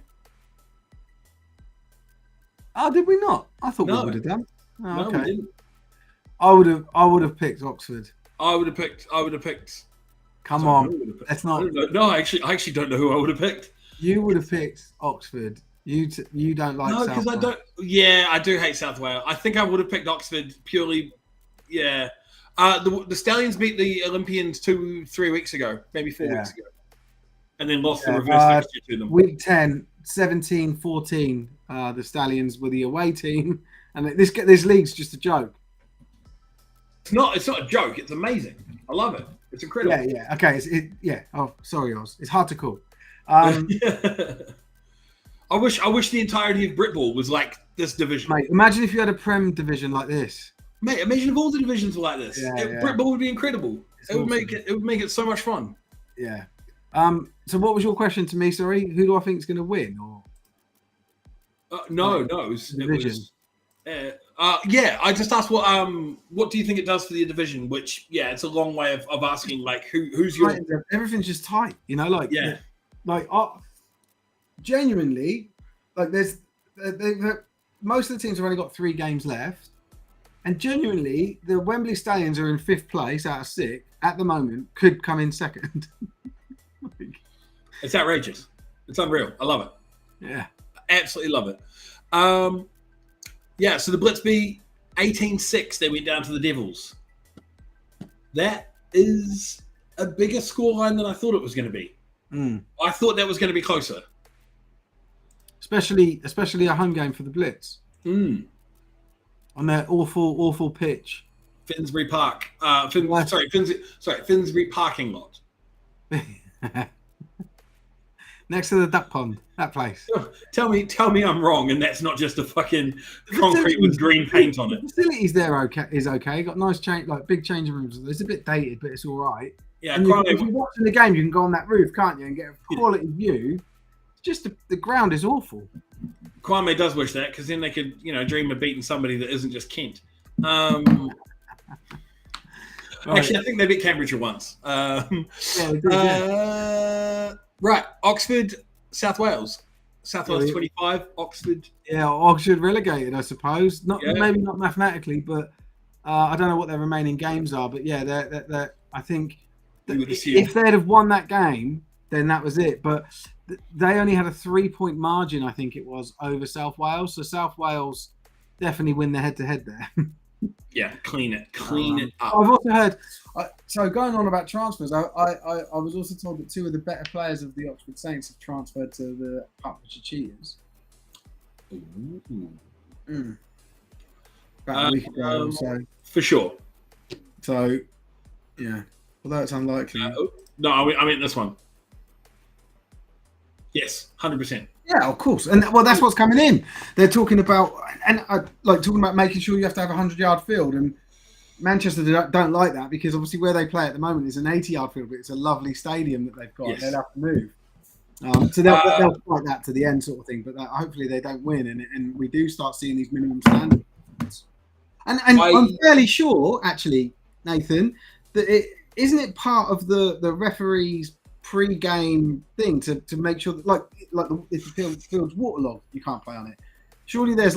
Oh, did we not? I thought we would have done. Oh, no, okay. we didn't. I would have picked Oxford. I would have picked. Come on, that's not. No, I actually don't know who I would have picked. You would have picked Oxford. You don't like. No, because I don't. Yeah, I do hate South Wales. I think I would have picked Oxford purely. Yeah, the Stallions beat the Olympians 2-3 weeks ago, maybe 4 weeks ago, and then lost the reverse fixture to them. Week 10, 17-14. The Stallions were the away team, and this league's just a joke. It's not a joke. It's amazing. I love it. It's incredible. Yeah. Okay. Oh, sorry, Oz. It's hard to call. I wish the entirety of Britball was like this division. Mate, imagine if you had a Prem division like this. Mate, imagine if all the divisions were like this. Britball would be incredible. It would awesome. make it so much fun. Yeah. So what was your question to me? Sorry, who do I think is going to win? Or no, it was. I just asked what do you think it does for the division? Which it's a long way of asking like who's your. Everything's just tight, genuinely, like there's most of the teams have only got 3 games left, and genuinely the Wembley Stallions are in 5th place out of 6 at the moment. Could come in 2nd. It's outrageous. It's unreal. I love it. Yeah, absolutely love it. So the Blitzby 18-6, they went down to the Devils. That is a bigger scoreline than I thought it was going to be. I thought that was going to be closer. Especially a home game for the Blitz. On their awful pitch. Finsbury Park. Finsbury parking lot. Next to the duck pond, that place. Tell me I'm wrong, and that's not just a fucking concrete with green paint on it. The facilities there is okay. Got nice big changing rooms. It's a bit dated, but it's all right. Yeah, and if you're watching the game, you can go on that roof, can't you, and get a quality view. It's just the ground is awful. Kwame does wish that, because then they could, dream of beating somebody that isn't just Kent. Right. Actually, I think they beat Cambridge once. Yeah, they did, right, Oxford, South Wales. South Wales 25, Oxford. Yeah, Oxford relegated, I suppose. Maybe not mathematically, but I don't know what their remaining games are. But yeah, they're I think if they'd have won that game, then that was it. But they only had a 3-point margin, I think it was, over South Wales. So South Wales definitely win the head-to-head there. Yeah, clean it up. I've also heard. So going on about transfers, I was also told that 2 of the better players of the Oxford Saints have transferred to the Hertfordshire Cheetahs. About a week ago or so. For sure. So, yeah. Although it's unlikely. No, I mean this one. Yes, 100%. Yeah, of course, and that's what's coming in. They're talking about making sure you have to have a 100-yard field, and Manchester don't like that because obviously where they play at the moment is an 80-yard field, but it's a lovely stadium that they've got. Yes. They'll have to move, so they'll fight that to the end, sort of thing. But hopefully they don't win, and we do start seeing these minimum standards. And I'm fairly sure, actually, Nathan, that isn't part of the referees' pre-game thing to make sure that if the field's waterlogged, you can't play on it. Surely there's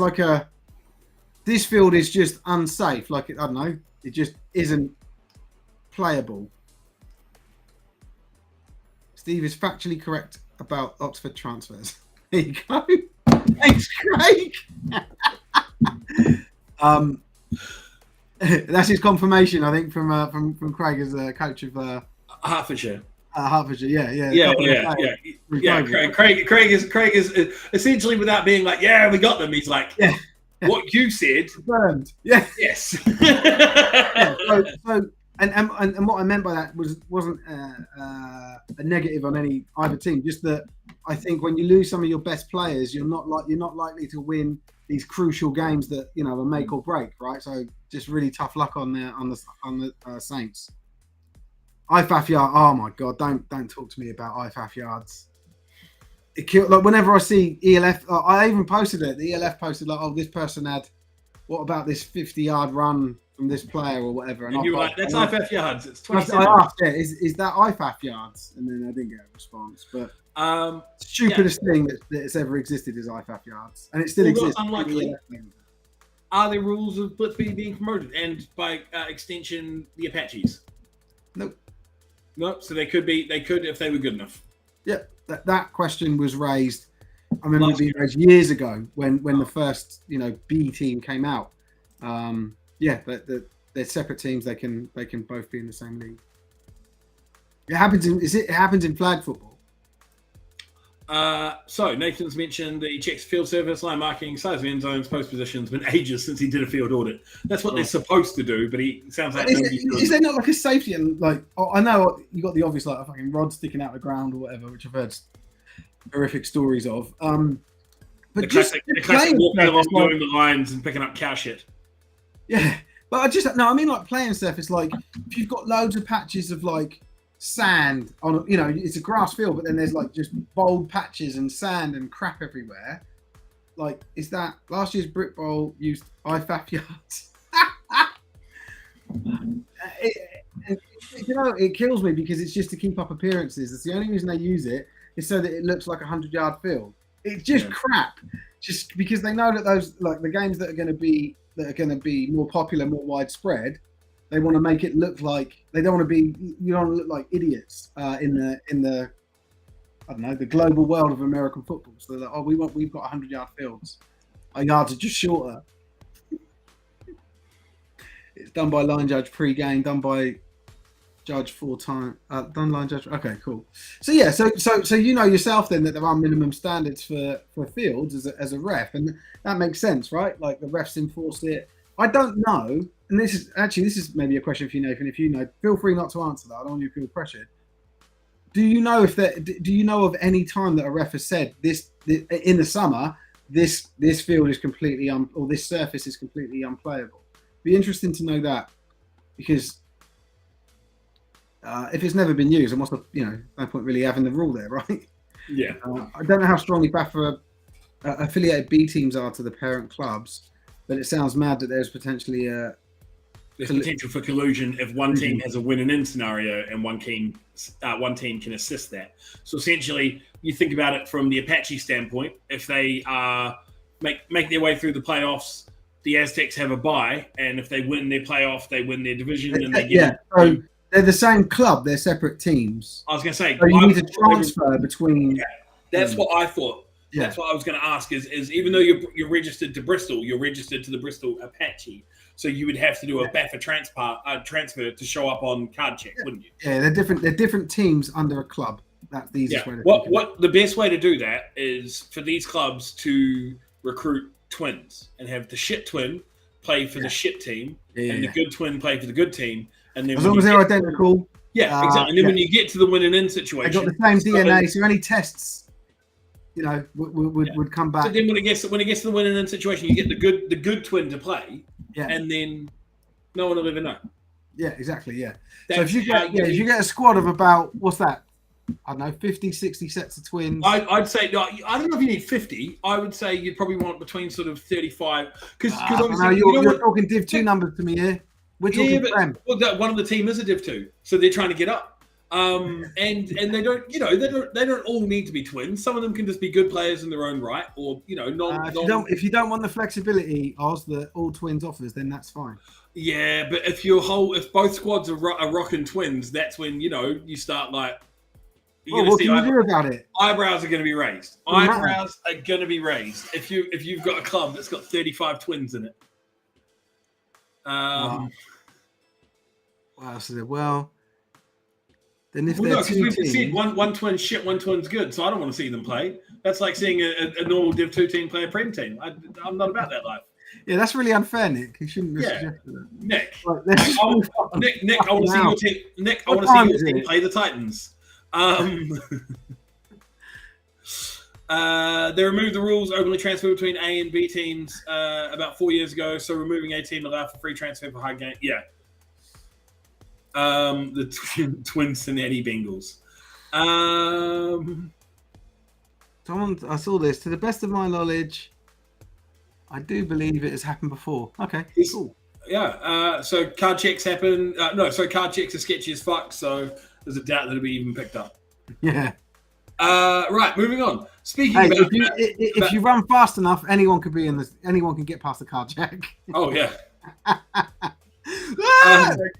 this field is just unsafe. I don't know, it just isn't playable. Steve is factually correct about Oxford transfers. There you go. Thanks, Craig. That's his confirmation, I think, from Craig as a coach of Hertfordshire. Hertfordshire, yeah. Craig is essentially, without being like, yeah, we got them. He's like, yeah. What you said, confirmed. Yeah, yes. So what I meant by that wasn't a negative on either team. Just that I think when you lose some of your best players, you're not likely to win these crucial games that are make or break, right? So just really tough luck on the Saints. IFAF yard. Oh my god! Don't talk to me about IFAF yards. It killed. Whenever I see ELF, I even posted it. The ELF posted this person had. What about this 50-yard run from this player or whatever? And you were like, that's IFAF yards. It's 27. I asked, is that IFAF yards? And then I didn't get a response. But stupidest thing that's ever existed is IFAF yards, and it still exists. Unlikely. Are there rules of Blitzby being promoted, and by extension, the Apaches? Nope. So they could if they were good enough. Yeah, that question was raised. I remember it being raised years ago when the first B team came out. But they're separate teams. They can both be in the same league. It happens in flag football. So Nathan's mentioned that he checks field service, line marking, size of end zones, post positions. Been ages since he did a field audit. That's what they're supposed to do, but he sounds like. Is there not a safety and I know you got the obvious a fucking rod sticking out of the ground or whatever, which I've heard horrific stories of. But the classic walking along, doing the lines and picking up cow shit. Yeah, but I mean playing surface. If you've got loads of patches of sand on, it's a grass field, but then there's just bold patches and sand and crap everywhere. Is that last year's Brit Bowl used IFAF yards? It kills me because it's just to keep up appearances. It's the only reason they use it is so that it looks like a 100-yard field. It's just crap. Just because they know that those the games that are going to be more popular, more widespread. They want to make it look like you don't want to look like idiots in the I don't know, the global world of American football. So they're like, we've got 100-yard fields. Our yards are just shorter. It's done by line judge pre-game, done by judge 4 times, done line judge. Okay, cool. So yeah, so yourself then that there are minimum standards for fields as a ref, and that makes sense, right? The refs enforce it. I don't know, and this is maybe a question for you, Nathan. If you know, feel free not to answer that. I don't want you to feel pressured. do you know if that? Do you know of any time that a ref has said this in the summer? This field is completely or this surface is completely unplayable. Be interesting to know that, because if it's never been used, then what's the no point really having the rule there, right? Yeah. I don't know how strongly BAFA affiliated B teams are to the parent clubs, but it sounds mad that there's potentially there's potential for collusion if one team has a win-and-in scenario and one team can assist that. So essentially, you think about it from the Apache standpoint. If they make their way through the playoffs, the Aztecs have a bye, and if they win their playoff, they win their division, and they get so they're the same club. They're separate teams. I was going to say, so you need to transfer between. Yeah, that's what I thought. Yeah. That's what I was going to ask. Is even though you're registered to Bristol, you're registered to the Bristol Apache. So you would have to do a BAFA transfer to show up on card check, wouldn't you? Yeah, they're different. They're different teams under a club. That's the easiest way to what the best way to do that is for these clubs to recruit twins and have the shit twin play for the shit team and the good twin play for the good team. And then as long as they're identical. Yeah, exactly. And then when you get to the win and in situation, they've got the same DNA, so any tests would come back. So then when it gets to the win and in situation, you get the good twin to play. Yeah. And then no one will ever know. Yeah, exactly. Yeah. So if you get a squad of about, what's that? I don't know, 50, 60 sets of twins. I'd say, I don't know if you need 50. I would say you'd probably want between sort of 35. Because obviously, you're talking Div 2 numbers to me here. We're talking Prem. Well, one of the team is a Div 2. So they're trying to get up. And they don't, they don't all need to be twins. Some of them can just be good players in their own right, or if you don't want the flexibility Oz that all twins offers, then that's fine. Yeah, but if both squads are rocking twins, that's when you start like. What can you do about it? Eyebrows are going to be raised. Eyebrows are going to be raised if you've got a club that's got 35 twins in it. Wow. So then if because we've seen one twin shit, one twin's good, so I don't want to see them play. That's like seeing a normal Div 2 team play a Prem team. I'm not about that life. Yeah, that's really unfair, Nick. You shouldn't have suggested that. Nick, I want to see your team. Nick, I want to see your team play the Titans. They removed the rules openly transfer between A and B teams about 4 years ago. So removing A team allowed for free transfer for high game. Yeah. The twin Cincinnati Bengals. I saw this. To the best of my knowledge, I do believe it has happened before. Okay, cool. Yeah. So card checks happen. Card checks are sketchy as fuck. So there's a doubt that it'll be even picked up. Yeah. Right. Moving on. Speaking about if you run fast enough, anyone can get past the card check. Oh yeah.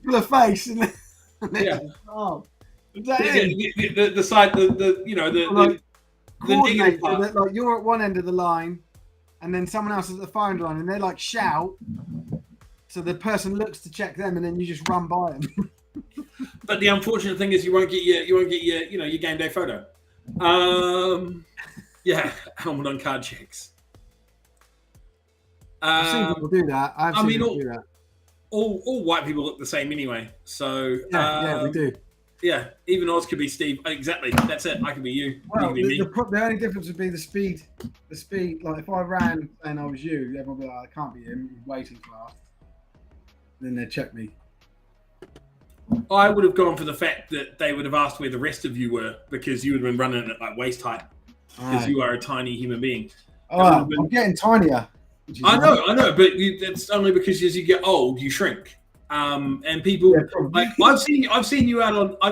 Full of face. And yeah. Oh. The side, the negative part. Like you're at one end of the line, and then someone else is at the phone line, and they like shout. So the person looks to check them, and then you just run by them. But the unfortunate thing is you won't get your game day photo. Helmet on card checks. I've seen people do that. I've seen people do that. All white people look the same anyway. So yeah, we do. Yeah, even Oz could be Steve. Exactly. That's it. I could be you. Well, you could be me. The only difference would be the speed. The speed. Like if I ran and I was you, everyone would be like, "I can't be him. He's way too fast." Then they'd check me. I would have gone for the fact that they would have asked where the rest of you were, because you would have been running at like waist height, because you are a tiny human being. Oh, I'm getting tinier. I know, but it's only because as you get old, you shrink. And people I've seen you out on. I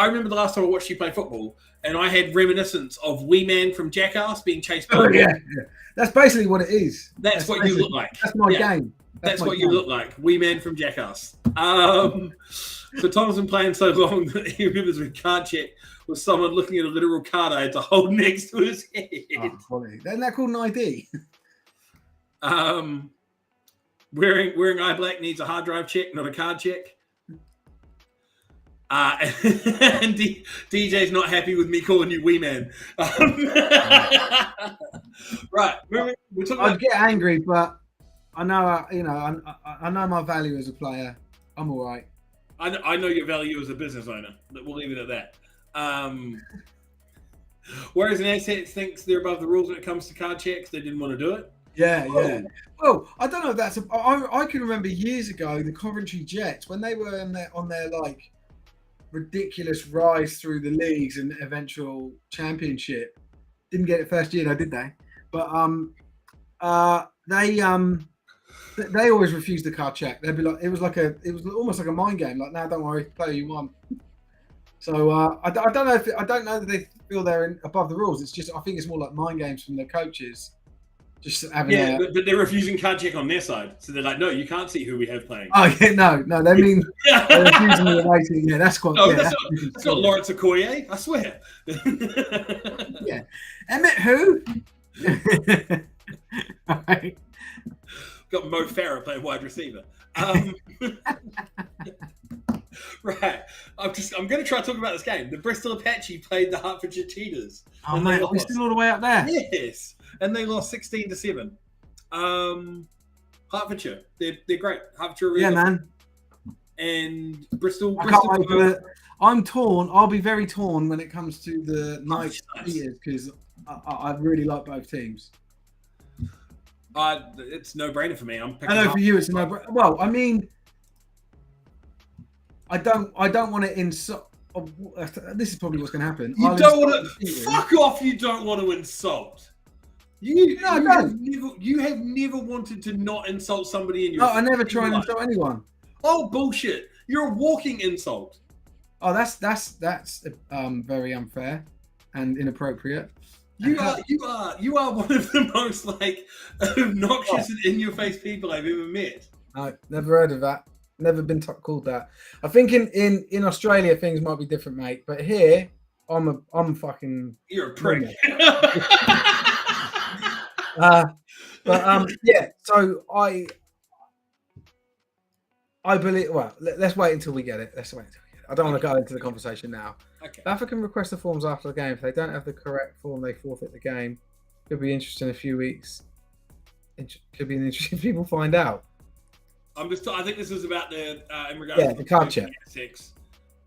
remember the last time I watched you play football, and I had reminiscence of Wee Man from Jackass being chased by. Oh yeah. That's basically what it is. That's what you look like. That's my game. That's what you look like, Wee Man from Jackass. So Tom's been playing so long that he remembers when card check was someone looking at a literal card I had to hold next to his head. Oh, funny. Isn't that called an ID? Wearing eye black needs a hard drive check, not a card check. And DJ's not happy with me calling you Wee Man. Right, we're talking. I'd get angry, but I know, I know my value as a player. I'm all right. I know your value as a business owner. We'll leave it at that. Whereas an Assets thinks they're above the rules when it comes to card checks, they didn't want to do it. Yeah. Well, I don't know if that's. I can remember years ago the Coventry Jets when they were on their like ridiculous rise through the leagues and eventual championship. Didn't get it first year, though, did they? But they always refused the card check. They'd be like, it was almost like a mind game. Like, no, don't worry, play who you want. So I don't know that they feel they're above the rules. It's just I think it's more like mind games from their coaches. Just having but they're refusing card check on their side, so they're like, no, you can't see who we have playing. Oh yeah, no, they mean they're refusing the waiting. Yeah, that's quite. No, yeah, that's not Lawrence Okoye, I swear. Yeah, Emmett who? Right. Got Mo Farah playing wide receiver. Right. I'm going to try to talk about this game. The Bristol Apache played the Hertfordshire Cheetahs. Oh mate, are we still all the way up there? Yes, and they lost 16-7. Hertfordshire, they're great. Hertfordshire, really man. And Bristol. I can't wait for it. I'm torn. I'll be very torn when it comes to the Knights Cheetahs because I really like both teams. It's no brainer for me. I know for you it's no brainer. Well, I mean, I don't want to insult. This is probably what's going to happen. You don't want to fuck off. You don't want to insult. You have never wanted to not insult somebody in your. No, I never try and insult anyone. Oh bullshit! You're a walking insult. Oh, that's very unfair and inappropriate. You are one of the most like obnoxious and in-your-face people I've ever met. No, never heard of that. Never been called that. I think in Australia things might be different, mate. But here, I'm fucking. You're a prick. Yeah. So I believe. Well, let's wait until we get it. I don't want to go into the conversation now. Okay. BAFA can request the forms after the game. If they don't have the correct form, they forfeit the game. Could be interesting in a few weeks. Could be interesting if people find out. I think this is about the in regards to the card check.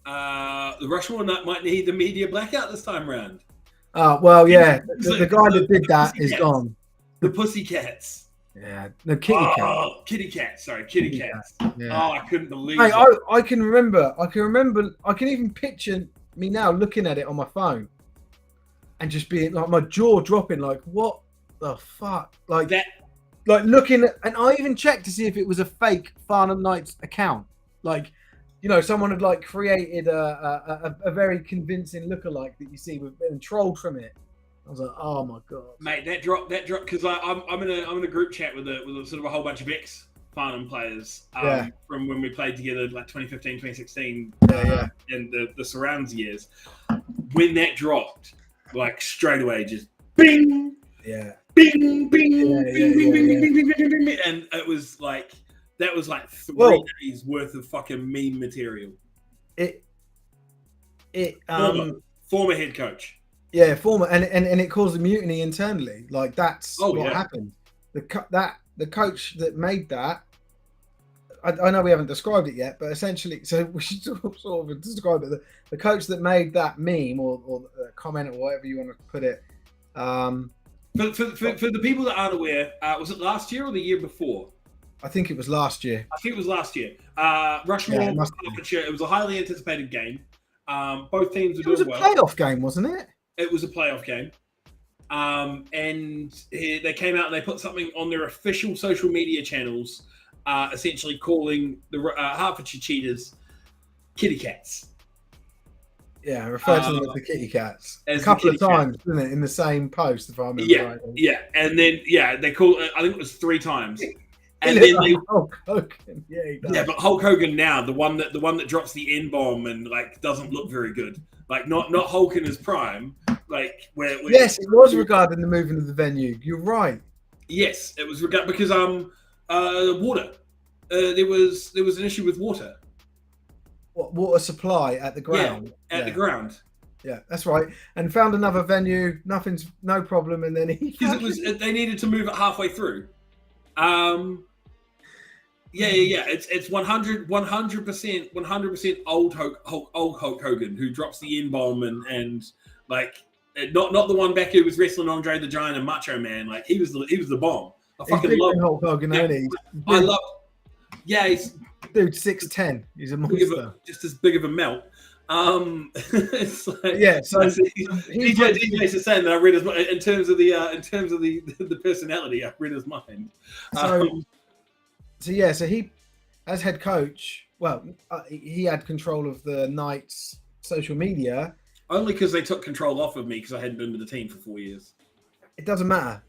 The Russian one that might need the media blackout this time round. Well, yeah. The guy that did that is gone. The Pussycats. Yeah, the kitty cat. Oh, kitty cats. Sorry, kitty cats. Yeah. Oh, I couldn't believe it. Hey, I can remember. I can even picture me now looking at it on my phone and just being like my jaw dropping. Like, what the fuck? Like that. Like looking at, and I even checked to see if it was a fake Farnham Knights account. Like, someone had like created a very convincing lookalike that you see and trolled from it. I was like, oh my god, mate, that drop because I'm in a group chat with a sort of a whole bunch of ex Farnham players from when we played together like 2015, 2016, and the surrounds years. When that dropped, like straight away, just bing, bing, bing, bing, bing, bing, bing, bing, and it was like that was like 3 days worth of fucking meme material. Former head coach. Yeah, former, and it caused a mutiny internally. Like that's what happened. The coach that made that, I know we haven't described it yet, but essentially, so we should sort of describe it. The coach that made that meme or comment or whatever you want to put it. For the people that aren't aware, was it last year or the year before? I think it was last year. I think it was last year. Rushmore, Hertfordshire. It was a highly anticipated game. Both teams were doing well. It was a playoff game, wasn't it? It was a playoff game. And they came out and they put something on their official social media channels, essentially calling the Hertfordshire Cheetahs kitty cats. Yeah, referred to them as the kitty cats a couple of times, didn't it, in the same post, if I remember right. Yeah, and then they called. I think it was 3 times. And then Hulk Hogan. Yeah, but Hulk Hogan now, the one that drops the N-bomb and like doesn't look very good. Like not Hulk in his prime. Like where yes, it was regarding the moving of the venue. You're right. Yes, it was because water. There was an issue with water. What, water supply at the ground? Yeah, at the ground. Yeah, that's right. And found another venue. No problem. And then because they needed to move it halfway through. Yeah. It's 100% old Hulk Hogan who drops the N-bomb and like not the one back who was wrestling Andre the Giant and Macho Man. Like he was the bomb. I fucking love Hulk Hogan, isn't he? I love. Yeah, he's dude 6'10". He's a monster. Just as big of a melt. It's like, yeah. So DJ's is saying that I read his mind in terms of the personality. I read his mind. So he, as head coach, well, he had control of the Knights' social media. Only because they took control off of me because I hadn't been with the team for 4 years. It doesn't matter.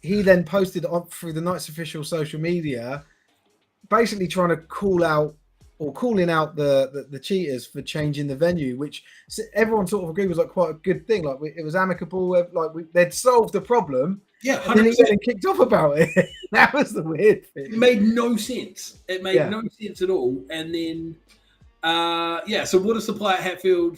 He then posted on through the Knights' official social media, basically trying to calling out the cheaters for changing the venue, which everyone sort of agreed was like quite a good thing. Like it was amicable. Like they'd solved the problem. Yeah, 100%. And then he went and kicked off about it. That was the weird thing. It made no sense. It made no sense at all. And then, so water supply at Hatfield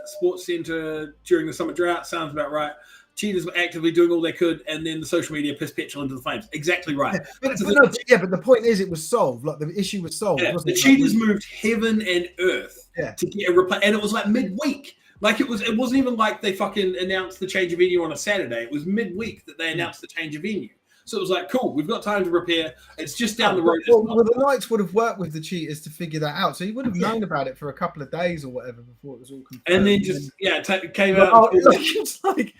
Sports Centre during the summer drought sounds about right. Cheaters were actively doing all they could, and then the social media pissed petrol into the flames. Exactly right. But the point is, it was solved. Like the issue was solved. Yeah, wasn't the it? cheaters moved heaven and earth to get a reply, and it was like midweek. Like it wasn't even like they fucking announced the change of venue on a Saturday. It was midweek that they announced the change of venue. So it was like, cool, we've got time to repair. It's just down the road. Well, the Knights would have worked with the cheaters to figure that out. So he would have known about it for a couple of days or whatever before it was all confirmed. And then came out. It's like,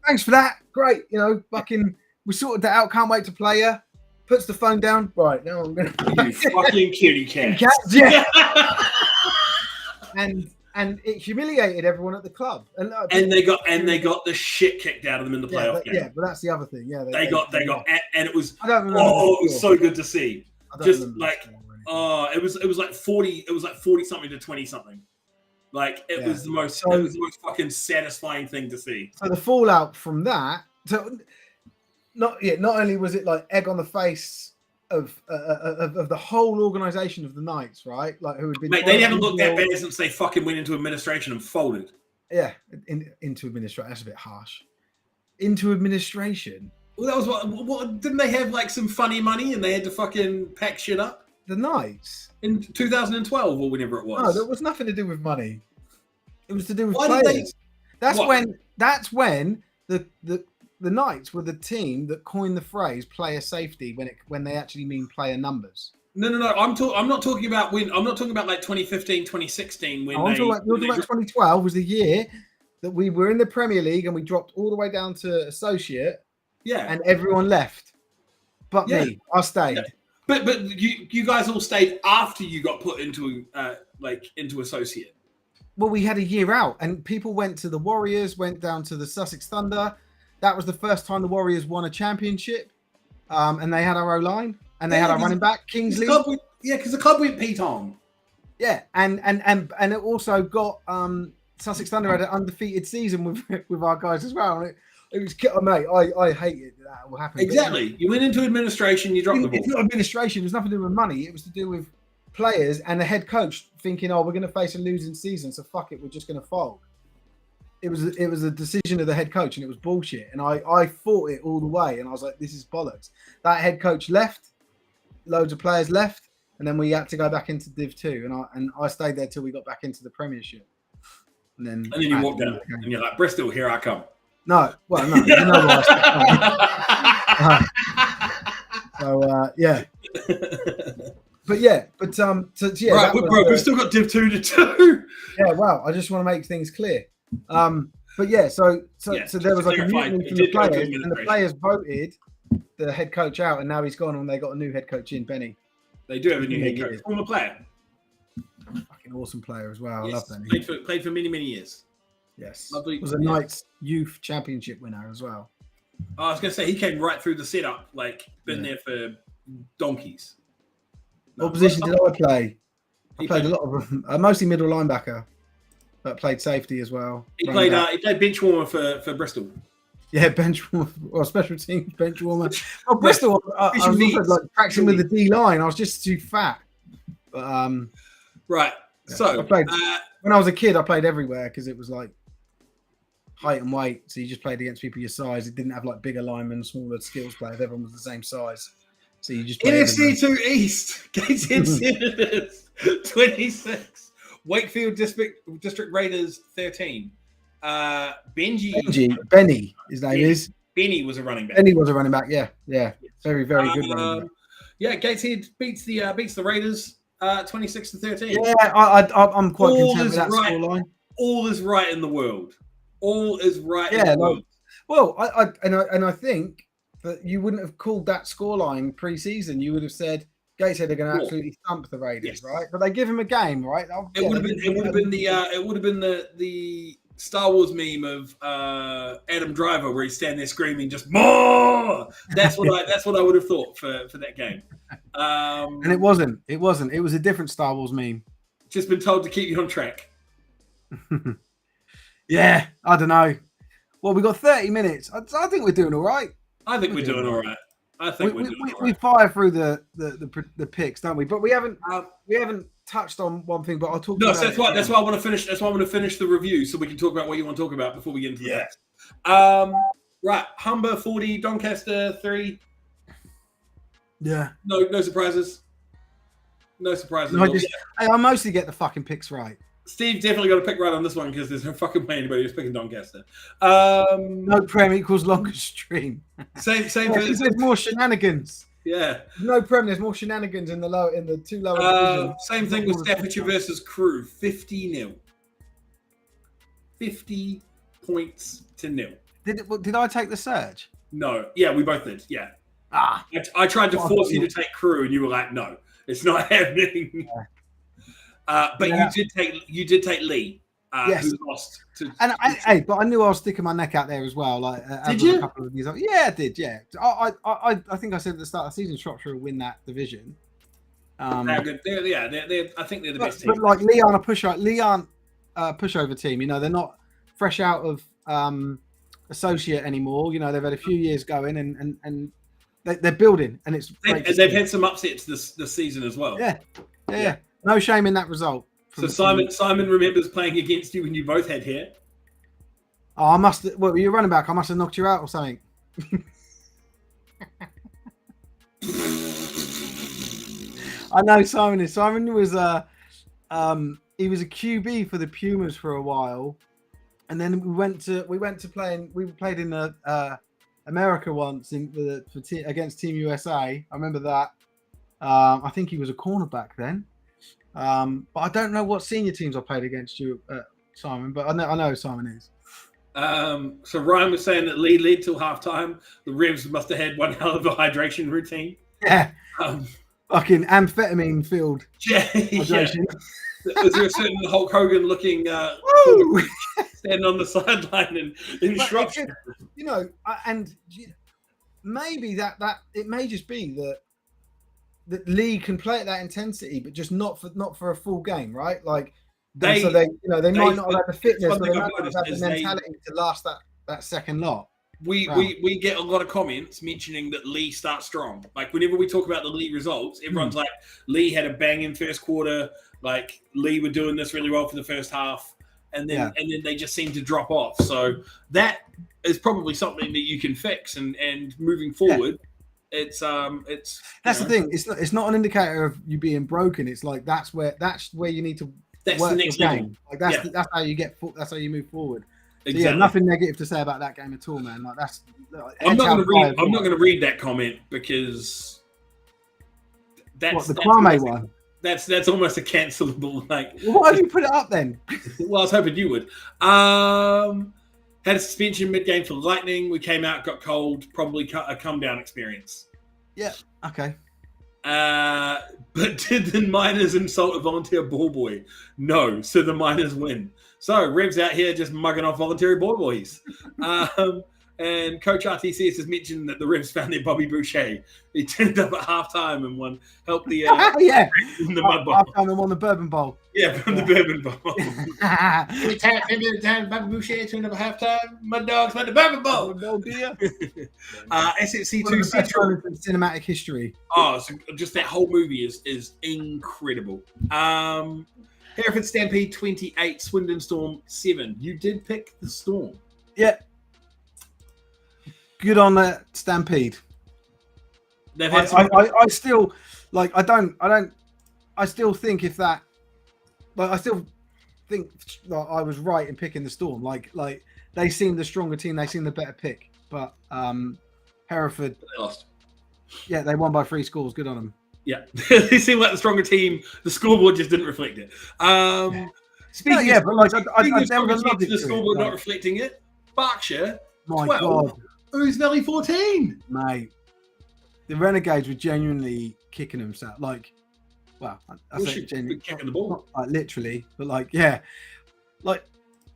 thanks for that. Great. Fucking, we sorted that out. Can't wait to play you. Puts the phone down. Right, now I'm going to. You fucking kitty cat. Yeah. And it humiliated everyone at the club, and they got the shit kicked out of them in the playoff game. Yeah, but that's the other thing. Yeah, they got, and it was. I don't remember. Oh, it was so good to see. Just like, it was like 40. It was like 40 something to 20 something. Like it was the most. It was the most fucking satisfying thing to see. So the fallout from that. So not only was it like egg on the face of the whole organization of the Knights, right? Like who had been. Mate, they haven't looked that bad since they fucking went into administration and folded. Yeah, into administration. That's a bit harsh. Into administration. Well, that was what didn't they have like some funny money and they had to fucking pack shit up? The Knights in 2012 or whenever it was. No, there was nothing to do with money. It was to do with players. That's when the Knights were the team that coined the phrase "player safety" when they actually mean player numbers. No. I'm not talking about like 2015, 2016 when you're talking about 2012 was the year that we were in the Premier League and we dropped all the way down to associate. Yeah. And everyone left, but me. I stayed. Yeah. But you guys all stayed after you got put into into associate. Well, we had a year out, and people went to the Warriors, went down to the Sussex Thunder. That was the first time the Warriors won a championship, and they had our O-line, and they had our running back, Kingsley. Because the club went Pete on. Yeah, and it also got Sussex Thunder had an undefeated season with our guys as well. And it was, mate, I hated that will happen. Exactly. You went into administration, you dropped the ball. It's not administration. It was nothing to do with money. It was to do with players and the head coach thinking, we're going to face a losing season, so fuck it, we're just going to fold. It was a decision of the head coach, and it was bullshit. And I fought it all the way, and I was like, this is bollocks. That head coach left, loads of players left, and then we had to go back into Div 2, and I stayed there till we got back into the Premiership. And then you walked down, and you're like, Bristol, here I come. No, well, no, you know what yeah. Right, we've still got Div 2 to do. Yeah, wow. I just want to make things clear. But yeah, so there was like a mutiny from the players, and the players voted the head coach out, and now he's gone, and they got a new head coach in, Benny. They do have a new head coach. Former player. Fucking awesome player as well. Yes. I love Benny. Played for many, many years. Yes. Lovely. Was a Knights Youth Championship winner as well. I was going to say, he came right through the setup, been there for donkeys. What position did I play? I played a lot of mostly middle linebacker, but played safety as well. He played bench warmer for Bristol. Yeah, bench warmer or special teams bench warmer. Oh, Bristol, I was practicing with the D line. I was just too fat. But right. Yeah. So I played, when I was a kid, I played everywhere because it was like height and weight. So you just played against people your size. It didn't have like bigger linemen, smaller skills players. Everyone was the same size. So you just NFC 2 East. Gateshead Senators 26. Wakefield District Raiders 13. Benny, his name is. Benny was a running back. Benny was a running back. Yeah. Very, very good running back. Yeah, Gateshead beats the Raiders 26-13. Yeah, I'm quite content with that scoreline. All is right in the world. All is right in the world. Well, I think that you wouldn't have called that scoreline pre-season. You would have said Gateshead are going to absolutely thump the Raiders, right? But they give him a game, right? It would have been the Star Wars meme of Adam Driver where he's standing there screaming just more. That's what I would have thought for that game. And it wasn't. It was a different Star Wars meme. Just been told to keep you on track. Yeah, I don't know. Well, we got 30 minutes. I think we're doing all right. I think we're doing all right. I think we're doing all right. We fire through the picks, don't we? But we haven't touched on one thing. But I'll talk. No, so that's why I want to finish. That's why I want to finish the review so we can talk about what you want to talk about before we get into the next. Right, Humber 40, Doncaster 3. Yeah. No surprises. No surprises. I mostly get the fucking picks right. Steve definitely got a pick right on this one because there's no fucking way anybody was picking Doncaster. No Prem equals longest stream. Same. There's more shenanigans. Yeah. No Prem. There's more shenanigans in the two lower divisions. Same thing with Staffordshire versus Crew. 50-0. 50 points to 0. Did I take the surge? No. Yeah, we both did. Yeah. I tried to force you to take Crew, and you were like, "No, it's not happening." Yeah. But you did take Lee, yes. Who lost. But I knew I was sticking my neck out there as well. Like, did you? A couple of these, yeah, I did. Yeah, I think I said at the start of the season, Shropshire will win that division. They're good. I think they're the best team. But like Lee aren't a pushover team. You know, they're not fresh out of associate anymore. You know, they've had a few years going and they're building, and it's they've had some upsets this season as well. Yeah. No shame in that result. So Simon remembers playing against you when you both had hair. Oh, I must. What were you running back? I must have knocked you out or something. I know Simon is. Simon was he was a QB for the Pumas for a while, and then we went to playing. We played in the America once against Team USA. I remember that. I think he was a cornerback then. But I don't know what senior teams I played against you, Simon. But I know Simon is. So Ryan was saying that Lee led till halftime. The Revs must have had one hell of a hydration routine. Yeah. Fucking amphetamine filled. Yeah. Was there a certain Hulk Hogan looking standing on the sideline in Shropshire? You know, and maybe that it may just be that Lee can play at that intensity, but just not for a full game, right? Like they might not have had the fitness, but they might not have the mentality to last that second lot. We get a lot of comments mentioning that Lee starts strong. Like whenever we talk about the Lee results, everyone's like, Lee had a banging first quarter. Like Lee were doing this really well for the first half, and then they just seem to drop off. So that is probably something that you can fix. And moving forward, it's that's the thing. It's not an indicator of you being broken. It's like that's where you need to. That's work the next your level. game. Like that's how you get. That's how you move forward. Exactly. So nothing negative to say about that game at all, man. Like that's. I'm not going to read that comment because that's the Kwame one. That's almost a cancelable. Like, why did you put it up then? Well, I was hoping you would. Had a suspension mid-game for Lightning. We came out, got cold. Probably a come-down experience. Yeah. Okay. But did the Miners insult a volunteer ball boy? No. So the Miners win. So Revs out here just mugging off voluntary ball boys. And Coach RTCS has mentioned that the Revs found their Bobby Boucher. He turned up at halftime and helped the in the mud bowl. Halftime and won the Bourbon Bowl. Yeah, from the Bourbon Bowl. Maybe the time Bobby Boucher turned up at halftime, Mud Dogs won the Bourbon Bowl. SSC2 Central cinematic history. Oh, so just that whole movie is incredible. Hereford Stampede 28, Swindon Storm 7. You did pick the Storm. Yeah. Good on that Stampede. They've had some... I still like. I still think if that, like, I still think like, I was right in picking the Storm. Like they seem the stronger team. They seem the better pick. But Hereford, they lost. Yeah, they won by 3 scores. Good on them. Yeah, they seem like the stronger team. The scoreboard just didn't reflect it. Speaking but like the scoreboard not reflecting it. Berkshire, 12. God. Ouse Valley 14. Mate, the Renegades were genuinely kicking themselves. Like, well, I say genuinely kicking the ball, not like literally, but like, yeah, like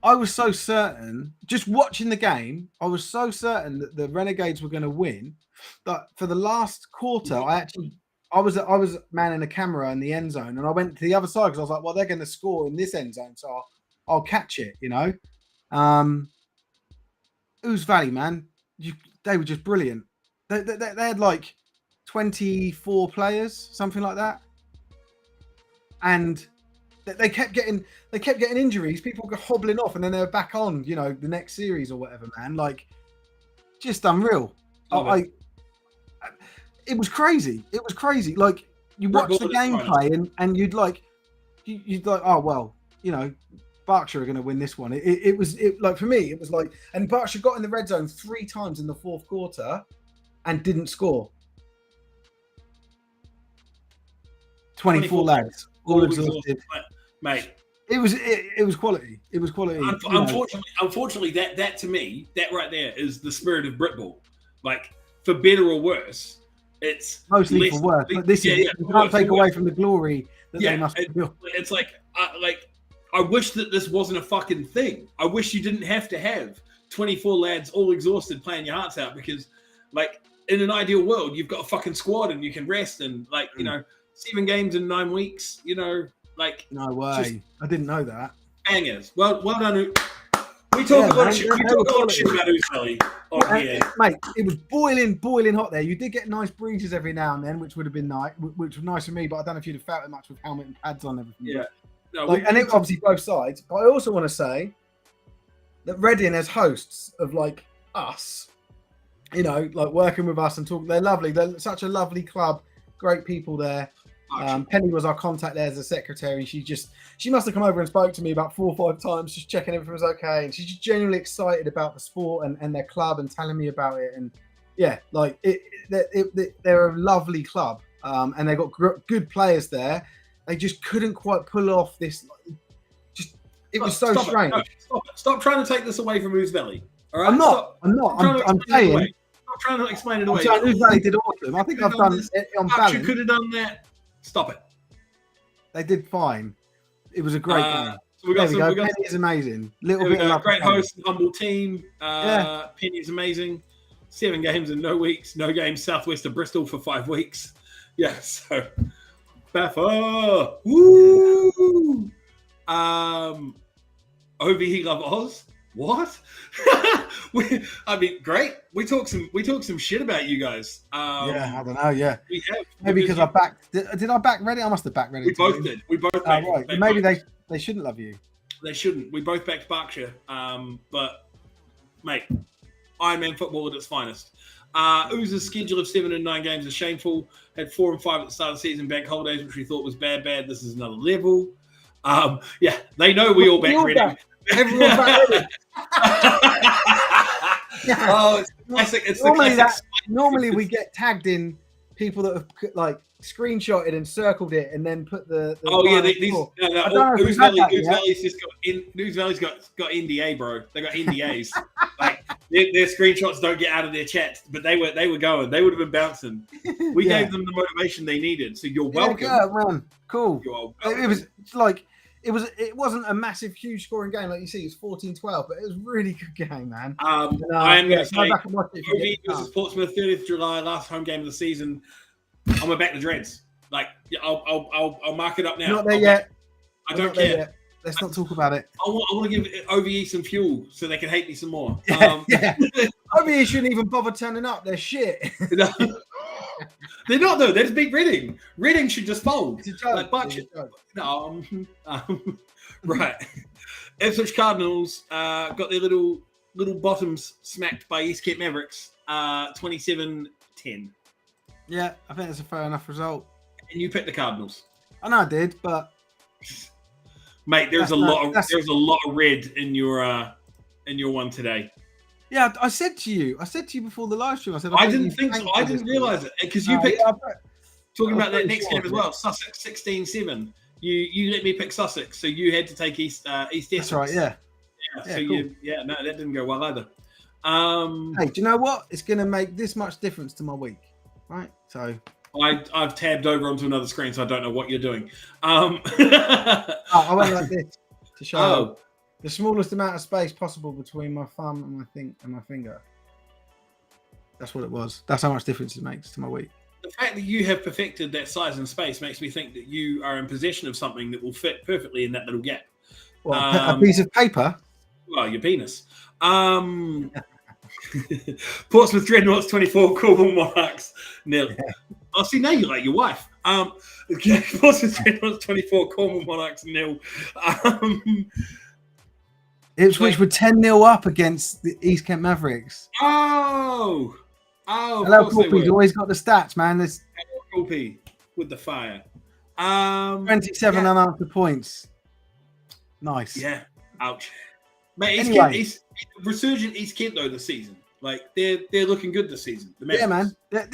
I was so certain. Just watching the game, I was so certain that the Renegades were going to win. But for the last quarter, I was manning the camera in the end zone, and I went to the other side because I was like, well, they're going to score in this end zone, so I'll catch it, you know. Ouse Valley, man, they were just brilliant. They had like 24 players, something like that, and they kept getting injuries. People were hobbling off, and then they were back on, you know, the next series or whatever. Man, like, just unreal. It was crazy. It was crazy. Like, you watch the gameplay and you'd like, oh well, you know, Berkshire are going to win this one. It was like, for me, it was like, and Berkshire got in the red zone 3 times in the 4th quarter and didn't score. 24 lads, all exhausted, mate. It was quality. It was quality. Unfortunately, that to me, that right there is the spirit of Britball. Like, for better or worse, it's mostly for worse. But this is you can't take away from the glory that they must feel. It's like I wish that this wasn't a fucking thing. I wish you didn't have to have 24 lads all exhausted playing your hearts out, because, like, in an ideal world, you've got a fucking squad and you can rest, and, like, you know, 7 games in 9 weeks, you know, like, no way. I didn't know that. Bangers. Well done. We talk a lot of shit. We talk a lot of shit about Ouse Valley on here. Mate, it was boiling hot there. You did get nice breezes every now and then, which would have been nice, which was nice for me, but I don't know if you'd have felt it much with helmet and pads on and everything. Yeah. No, like, and it obviously both sides. But I also want to say that Reading, as hosts of, like, us, you know, like, working with us and talking, they're lovely. They're such a lovely club, great people there. Penny was our contact there as a secretary. She must have come over and spoke to me about 4 or 5 times, just checking everything was okay. And she's just genuinely excited about the sport and their club and telling me about it. And yeah, like they're a lovely club, and they've got good players there. They just couldn't quite pull off this. It was so strange. Stop trying to take this away from Ouse Valley. All right? I'm not. I'm saying. Stop trying to explain it away. Ouse Valley did awesome. I think I've done it on balance. You could have done that. Stop it. They did fine. It was a great game. So we got Penny is amazing. Great host and humble team. Penny is amazing. 7 games in no weeks. No games southwest of Bristol for 5 weeks. Yeah, so Baffa. Woo! OVE Love Oz. What? I mean, great. We talk some shit about you guys. Yeah, I don't know. Yeah, we have. Maybe because I backed. Did I back Reading? I must have backed Reading. We both did. We both. Right. Maybe they shouldn't love you. They shouldn't. We both backed Berkshire. But mate, Ironman football at its finest. Ouse's schedule of 7 and 9 games is shameful. Had 4 and 5 at the start of the season. Bank holidays, which we thought was bad. This is another level. Yeah, they know we all back Reading. Everyone back Reading. Oh, it's classic. It's normally the classic. Normally we get tagged in people that have, like, screenshotted and circled it and then put the Ouse Valley's got NDA, bro. They got NDAs. Like, their screenshots don't get out of their chats, but they were going. They would have been bouncing. We gave them the motivation they needed. So you're welcome. Yeah, man. Cool. It was like it wasn't a massive, huge scoring game like you see. It was 14-12, but it was a really good game, man. I am going to say, OVE versus Portsmouth, 30th July, last home game of the season. I'm going to back the Dreads. Like, I'll mark it up now. Not there yet. I don't care. Let's not talk about it. I want to give OVE some fuel so they can hate me some more. Yeah. OVE shouldn't even bother turning up. They're shit. They're not, though. They just beat Reading. Reading should just fold. Right. Ipswich Cardinals got their little bottoms smacked by East Kent Mavericks, 27-10. Yeah, I think that's a fair enough result. And you picked the Cardinals. I know I did, but mate, there's a lot of red in your one today. Yeah, I said to you before the live stream. I said I didn't think so. I didn't realize it because you picked. Talking about that next game as well, Sussex 16-7. You let me pick Sussex, so you had to take East Essex. That's right. Yeah. So cool. No, that didn't go well either. Hey, do you know what? It's going to make this much difference to my week, right? So I've tabbed over onto another screen, so I don't know what you're doing. I went like this to show the smallest amount of space possible between my thumb and my finger. That's what it was. That's how much difference it makes to my week. The fact that you have perfected that size and space makes me think that you are in possession of something that will fit perfectly in that little gap. Well, a piece of paper? Well, your penis. Portsmouth Dreadnoughts 24, Cornwall Monarchs 0. Oh, see, now you like your wife. Portsmouth Dreadnoughts 24, Cornwall Monarchs 0. Ipswich were 10-0 up against the East Kent Mavericks. Oh, hello, Corpy's always got the stats, man. There's Corpy with the fire. 27 unanswered points. Nice. Yeah. Ouch. Mate, East Kent, resurgent East Kent though this season. Like they're looking good this season. Yeah, man. They're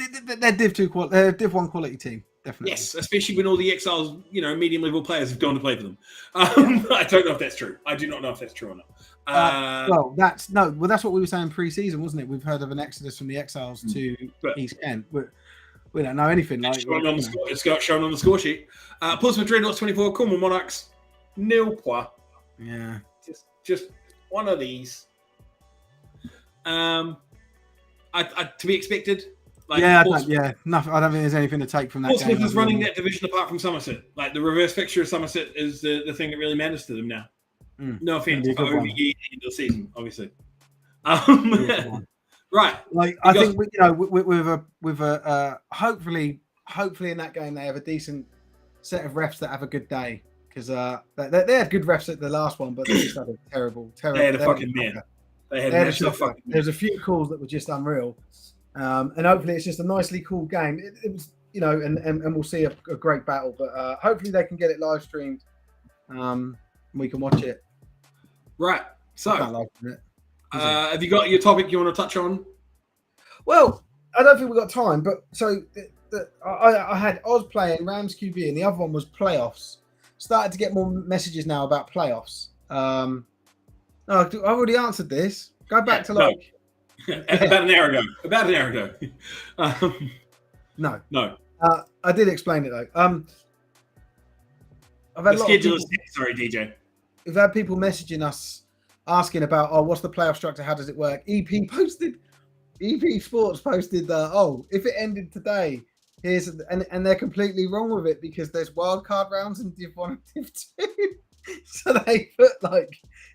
Div 2 they're Div 1 quality team. Definitely. Yes, especially when all the exiles, medium level players have gone to play for them. I don't know if that's true. I do not know if that's true or not. That's what we were saying pre-season, wasn't it? We've heard of an exodus from the exiles to East Kent. We don't know anything. It's got shown on the score sheet. Portsmouth Dreadnoughts 24, Cornwall Monarchs 0 points. Yeah, just one of these. To be expected. I don't think there's anything to take from that. Portsmouth is running that division apart from Somerset. Like the reverse fixture of Somerset is the thing that really matters to them now. No offense for over the end of the season, obviously. Right. Like I think with a hopefully in that game they have a decent set of refs that have a good day because they had good refs at the last one, but they just had a terrible. They had a fucking man. There's a few calls that were just unreal. And hopefully it's just a nicely cool game. It was, and we'll see a great battle. But hopefully they can get it live streamed. And we can watch it. Right. So, have you got your topic you want to touch on? Well, I don't think we've got time. But so I had Oz playing Rams QB, and the other one was playoffs. Started to get more messages now about playoffs. No, I've already answered this. Go back to like. About an hour ago. No. I did explain it though. I've had sorry, DJ. We've had people messaging us asking about, what's the playoff structure? How does it work? EP Sports posted that, if it ended today, and they're completely wrong with it because there's wild card rounds in Div 1 and Div 2. So they put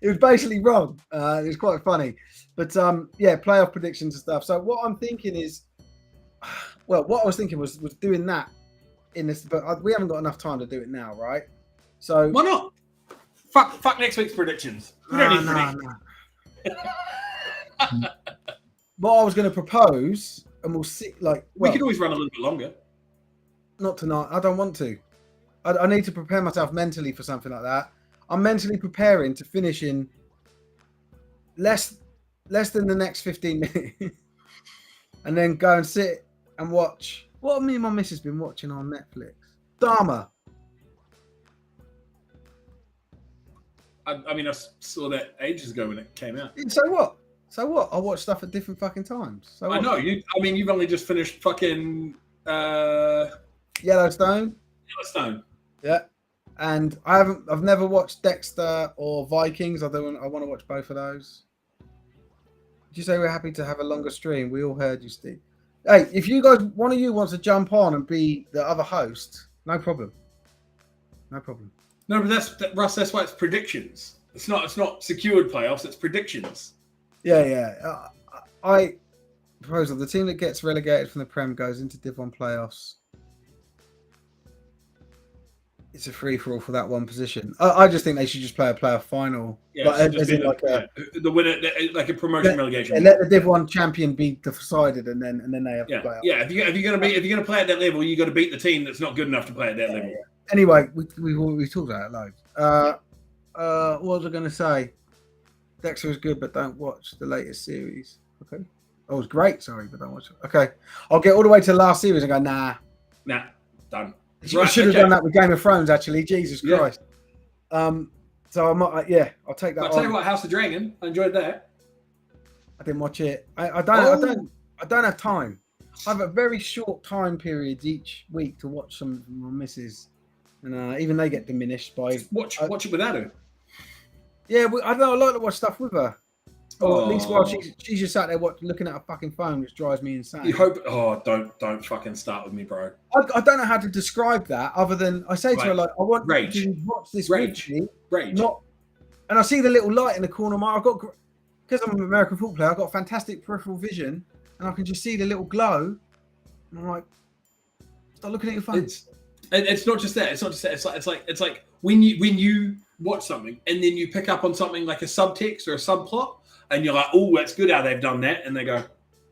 it was basically wrong. It was quite funny, but playoff predictions and stuff. So what I'm thinking is, what I was thinking was doing that in this, but we haven't got enough time to do it now, right? So why not? Fuck next week's predictions. We don't need predictions. What I was going to propose, and we'll see. We could always run a little bit longer. Not tonight. I don't want to. I need to prepare myself mentally for something like that. I'm mentally preparing to finish in less than the next 15 minutes, and then go and sit and watch. What have me and my missus been watching on Netflix? Dharma. I saw that ages ago when it came out. So what? I watch stuff at different fucking times. So I know you. You've only just finished fucking Yellowstone. Yeah, and I've never watched Dexter or Vikings. I want to watch both of those. Did you say we're happy to have a longer stream? We all heard you, Steve. Hey, if you guys, one of you wants to jump on and be the other host, no problem. No, but Russ. That's why it's predictions. It's not secured playoffs. It's predictions. Yeah. I proposal: the team that gets relegated from the Prem goes into Div 1 playoffs. it's a free for all for that one position. I just think they should just play a playoff final. Yeah, the winner, like a promotion relegation. Let the Div 1 champion be decided, and then they have to play. Yeah, if you're gonna play at that level, you got to beat the team that's not good enough to play at that level. Anyway, we talked about it loads. What was I going to say? Dexter was good, but don't watch the latest series. Okay. Oh, it was great. Sorry, but don't watch it. Okay. I'll get all the way to the last series and go, nah, done. I should have done that with Game of Thrones, actually. Jesus Christ. So I'm not. I'll take that. I'll tell you what, House of Dragon. I enjoyed that. I didn't watch it. I don't have time. I have a very short time period each week to watch some of my misses, and even they get diminished by. Watch it without her. Yeah, I don't know. I like to watch stuff with her. Or at least while she's just sat there looking at a fucking phone, which drives me insane. You hope? Oh, don't fucking start with me, bro. I don't know how to describe that other than I say to her like, I want Rage. you to watch this Rage. Rage. And I see the little light in the corner of my. Because I'm an American football player, I've got fantastic peripheral vision, and I can just see the little glow. And I'm like, start looking at your phone. It's not just that. It's not just that. It's like when you watch something and then you pick up on something like a subtext or a subplot, and you're like, oh, that's good how they've done that, and they go,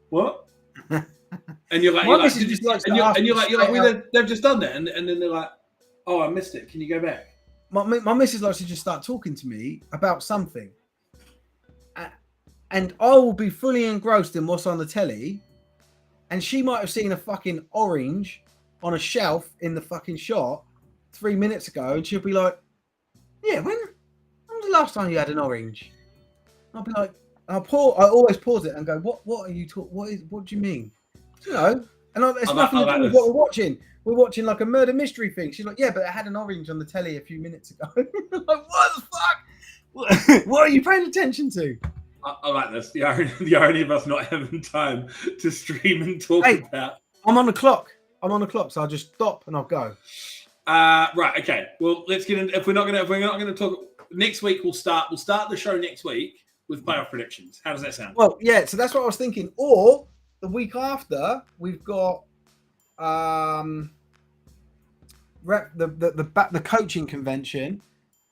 what? And you're like, they've just done that, and then they're like, oh, I missed it. Can you go back? My missus likes to just start talking to me about something, and I will be fully engrossed in what's on the telly, and she might have seen a fucking orange on a shelf in the fucking shop 3 minutes ago, and she'll be like, yeah, when was the last time you had an orange? I'll be like, I always pause it and go, what are you talking? What do you mean? You know, and it's nothing to do with what we're watching. We're watching like a murder mystery thing. She's like, yeah, but it had an orange on the telly a few minutes ago. Like, what the fuck? What are you paying attention to? I like this. The irony of us not having time to stream and talk about. I'm on the clock, so I'll just stop and I'll go. Right. Okay. Well, let's get in. If we're not gonna talk next week, we'll start the show next week with playoff predictions. How does that sound? Well, yeah. So that's what I was thinking. Or the week after, we've got the coaching convention,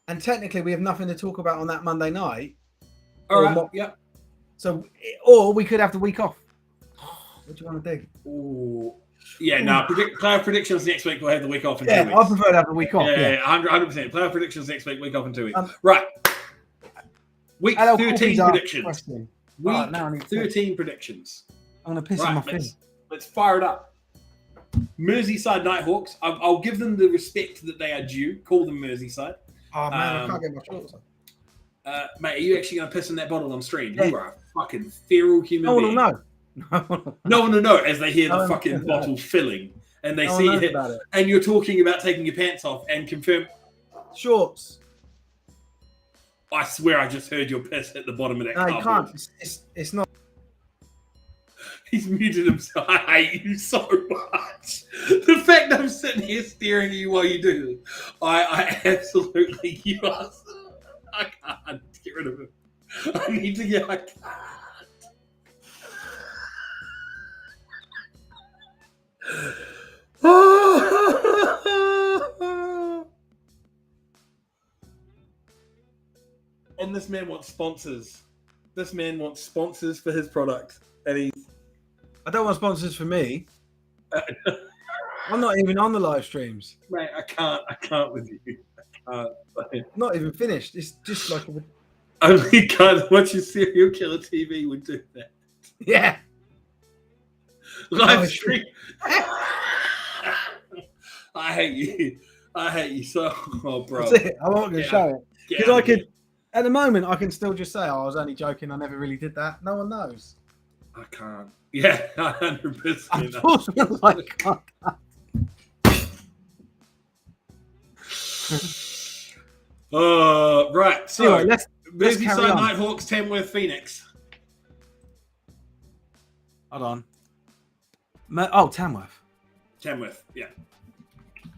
and technically we have nothing to talk about on that Monday night. All right. Yeah. So, or we could have the week off. What do you want to do? Ooh. Yeah, no. Playoff predictions next week. We'll have the week off in 2 weeks. I prefer to have the week off. Yeah, 100%. Playoff predictions next week. Week off in 2 weeks. Right. Week 13 predictions. Week 13 predictions. I'm gonna piss in my face. Let's fire it up. Merseyside Nighthawks. I'll give them the respect that they are due. Call them Merseyside. Oh man, I can't get my shorts on. Mate, are you actually going to piss in that bottle on stream? Yeah. You are a fucking feral human being. No one will know as they hear the fucking bottle filling, and they see it, and you're talking about taking your pants off and confirm shorts. I swear I just heard your piss at the bottom of that. No, you can't. It's not. He's muted himself. I hate you so much. The fact I'm sitting here staring at you while you do this, I absolutely I can't get rid of him. I need to get. I can't. And this man wants sponsors. This man wants sponsors for his product, and I don't want sponsors for me. I'm not even on the live streams. Mate, I can't with you. I can't. Not even finished. It's just like only God watching serial killer TV would do that. Yeah. Live stream. I hate you so. Oh, bro. That's it. I'm not going to show it because I could. At the moment, I can still just say, "Oh, I was only joking. I never really did that." No one knows. I can't. Yeah, 100%. Unfortunately, I can't. Right. So, anyway, let's Merseyside Nighthawks, Tamworth Phoenix. Hold on. Tamworth. Tamworth, yeah.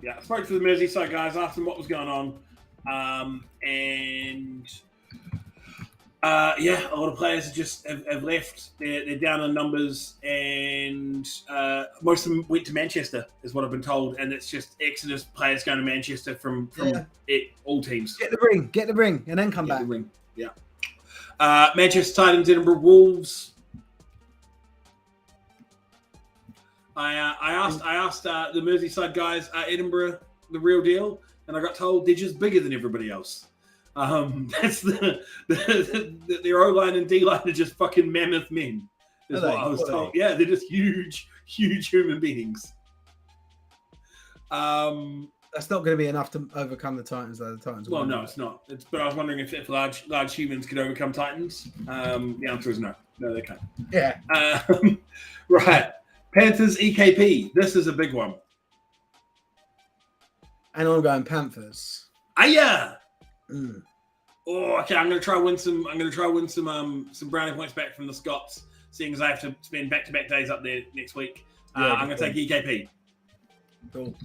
Yeah, I spoke to the Merseyside guys, asked them what was going on. And Yeah, a lot of players have left. They're down on numbers, and most of them went to Manchester, is what I've been told. And it's just exodus players going to Manchester from all teams. Get the ring, and then come back. The ring. Yeah. Manchester Titans, Edinburgh Wolves. I asked the Merseyside guys, Edinburgh the real deal, and I got told they're just bigger than everybody else. That's their O line and D line are just fucking mammoth men. Is what I was told. Yeah, they're just huge human beings. That's not going to be enough to overcome the Titans, though. The Titans. Well, no, it's not. But I was wondering if large humans could overcome Titans. The answer is no. No, they can't. Yeah. Right. Panthers EKP. This is a big one. And I'm going Panthers. Yeah. Oh, okay. I'm gonna try win some brownie points back from the Scots, seeing as I have to spend back-to-back days up there next week. I'm gonna take EKP. Cool.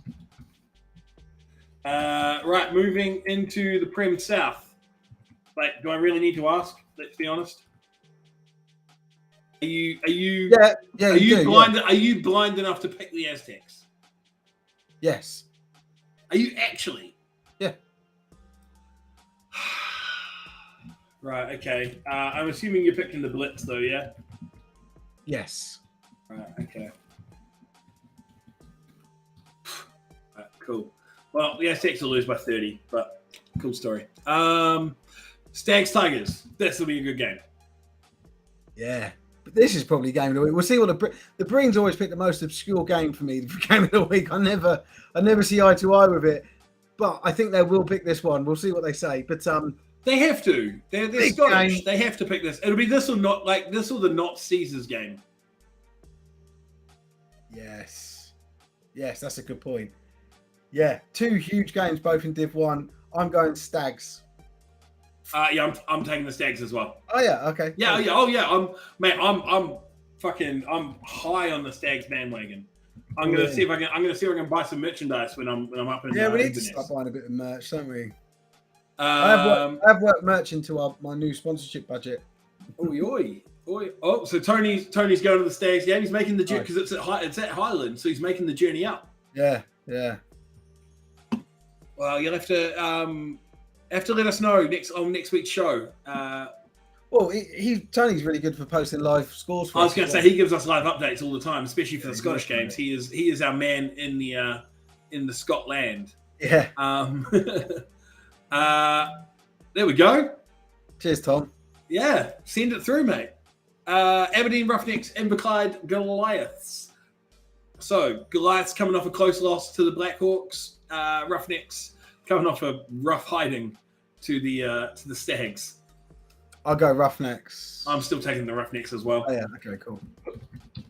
Right, moving into the Prem South. Like, do I really need to ask? Let's be honest. Are you blind? Yeah. Are you blind enough to pick the Aztecs? Yes. Are you actually? Yeah. Right. Okay. I'm assuming you're picking the Blitz, though. Yeah. Yes. Right. Okay. Right, cool. Well, the Aztecs will lose by 30, but cool story. Stags Tigers. This will be a good game. Yeah. But this is probably game of the week. We'll see what the Brings always pick the most obscure game for me for game of the week. I never see eye to eye with it, but I think they will pick this one. We'll see what they say. But they have to. They're Scottish. Game. They have to pick this. It'll be this or not. Like this or the not Caesars game. Yes, that's a good point. Yeah, two huge games, both in Div 1. I'm going Stags. Yeah, I'm taking the Stags as well. Oh yeah, okay. Yeah, cool. Yeah. Oh yeah. I'm high on the Stags bandwagon. I'm gonna see if I can buy some merchandise when I'm up in. Yeah, we need to start buying a bit of merch, don't we? I have worked merch into my new sponsorship budget. Oi. Oh, so Tony's going to the Stags. Yeah, he's making the journey because it's at Highland, so he's making the journey up. Yeah. Well, you'll have to let us know next week's show. Well, Tony's really good for posting live scores. I was going to say he gives us live updates all the time, especially for the Scottish games. He is our man in the Scotland. Yeah. There we go. Cheers, Tom. Yeah, send it through, mate. Aberdeen Roughnecks, Inverclyde Goliaths. So Goliaths coming off a close loss to the Blackhawks. Roughnecks coming off a rough hiding to the Stags. I'll go Roughnecks. I'm still taking the Roughnecks as well. Oh yeah, okay, cool.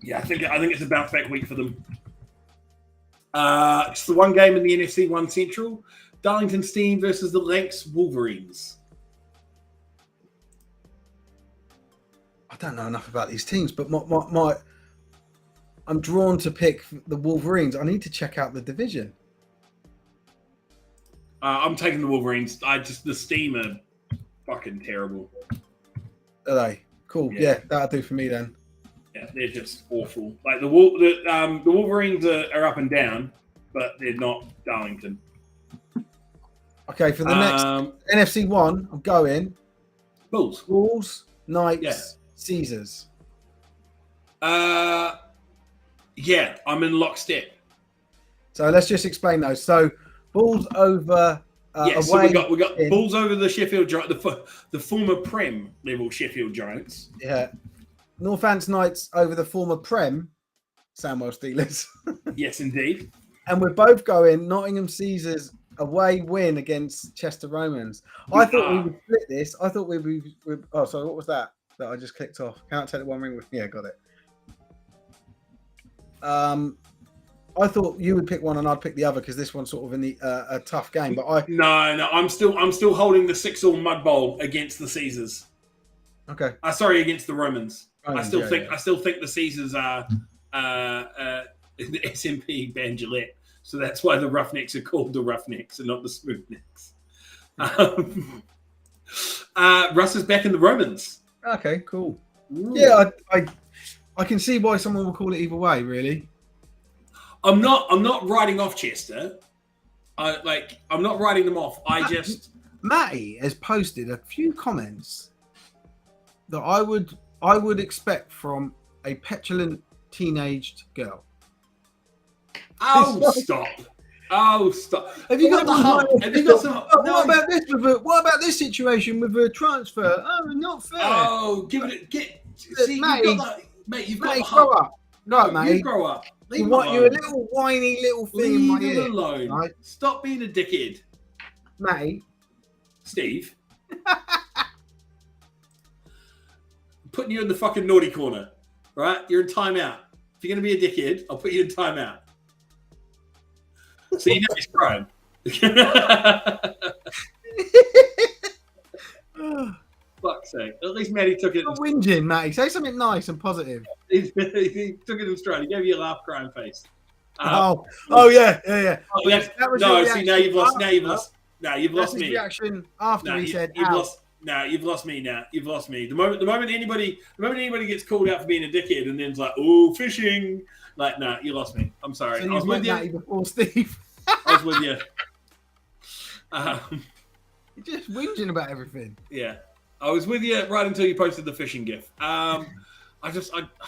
Yeah, I think it's a bounce back week for them. It's the one game in the NFC 1 Central. Darlington Steam versus the Lancs Wolverines. I don't know enough about these teams, but I'm drawn to pick the Wolverines. I need to check out the division. I'm taking the Wolverines. The Steam are fucking terrible. Are they? Cool. Yeah, that'll do for me then. Yeah, they're just awful. Like the Wolverines are up and down, but they're not Darlington. Okay, for the next NFC 1, I'm going Bulls, Knights, Caesars. Yeah, I'm in lockstep. So let's just explain those. So Bulls over away. So we got Bulls over the Sheffield Giants, the former Prem level Sheffield Giants. Yeah. Northants Knights over the former Prem Sandwell Steelers. Yes, indeed. And we're both going Nottingham Caesars away win against Chester Romans. I thought we would split this. I thought we'd be. Oh, sorry. What was that I just clicked off? Can't take the one ring with me. Yeah, got it. I thought you would pick one and I'd pick the other because this one's sort of in the a tough game. But no, I'm still holding the 6-all Mud Bowl against the Caesars. Okay. Sorry, against the Romans. I still think the Caesars are the SMP Ban Gillette. So that's why the Roughnecks are called the Roughnecks and not the Smoothnecks. Russ is back in the Romans. Okay, cool. Ooh. Yeah, I can see why someone will call it either way. Really. I'm not writing off Chester. I'm not writing them off. Matty has posted a few comments that I would expect from a petulant teenaged girl. Oh, stop. Oh, stop. Have you got the hump? Have you got some? What about this? What about this situation with a transfer? Oh, not fair. Oh, see, Matty, you've got the Matty, hump. grow up. No, Matty. You grow up. Leave You him want alone. you a little whiny little thing in my Leave ear. him alone. Right? Stop being a dickhead, Matty. Steve. Putting you in the fucking naughty corner, right? You're in timeout. If you're gonna be a dickhead, I'll put you in timeout. So you know he's crying. Fuck's sake. At least Matty took it. Stop whinging, Matty. Say something nice and positive. He took it in stride. He gave you a laugh crying face. Yeah. Oh, That was no, your see, now you've lost. Now you've lost. Now you've That's lost his me. reaction after he said, you've "Ow." lost. Now you've lost me. Now you've lost me. The moment anybody gets called out for being a dickhead, and then's like, "Oh, fishing," like, no, you lost me. I'm sorry. So I was with you. Matty before Steve. I was with you. You're just whinging about everything. Yeah, I was with you right until you posted the fishing gif. I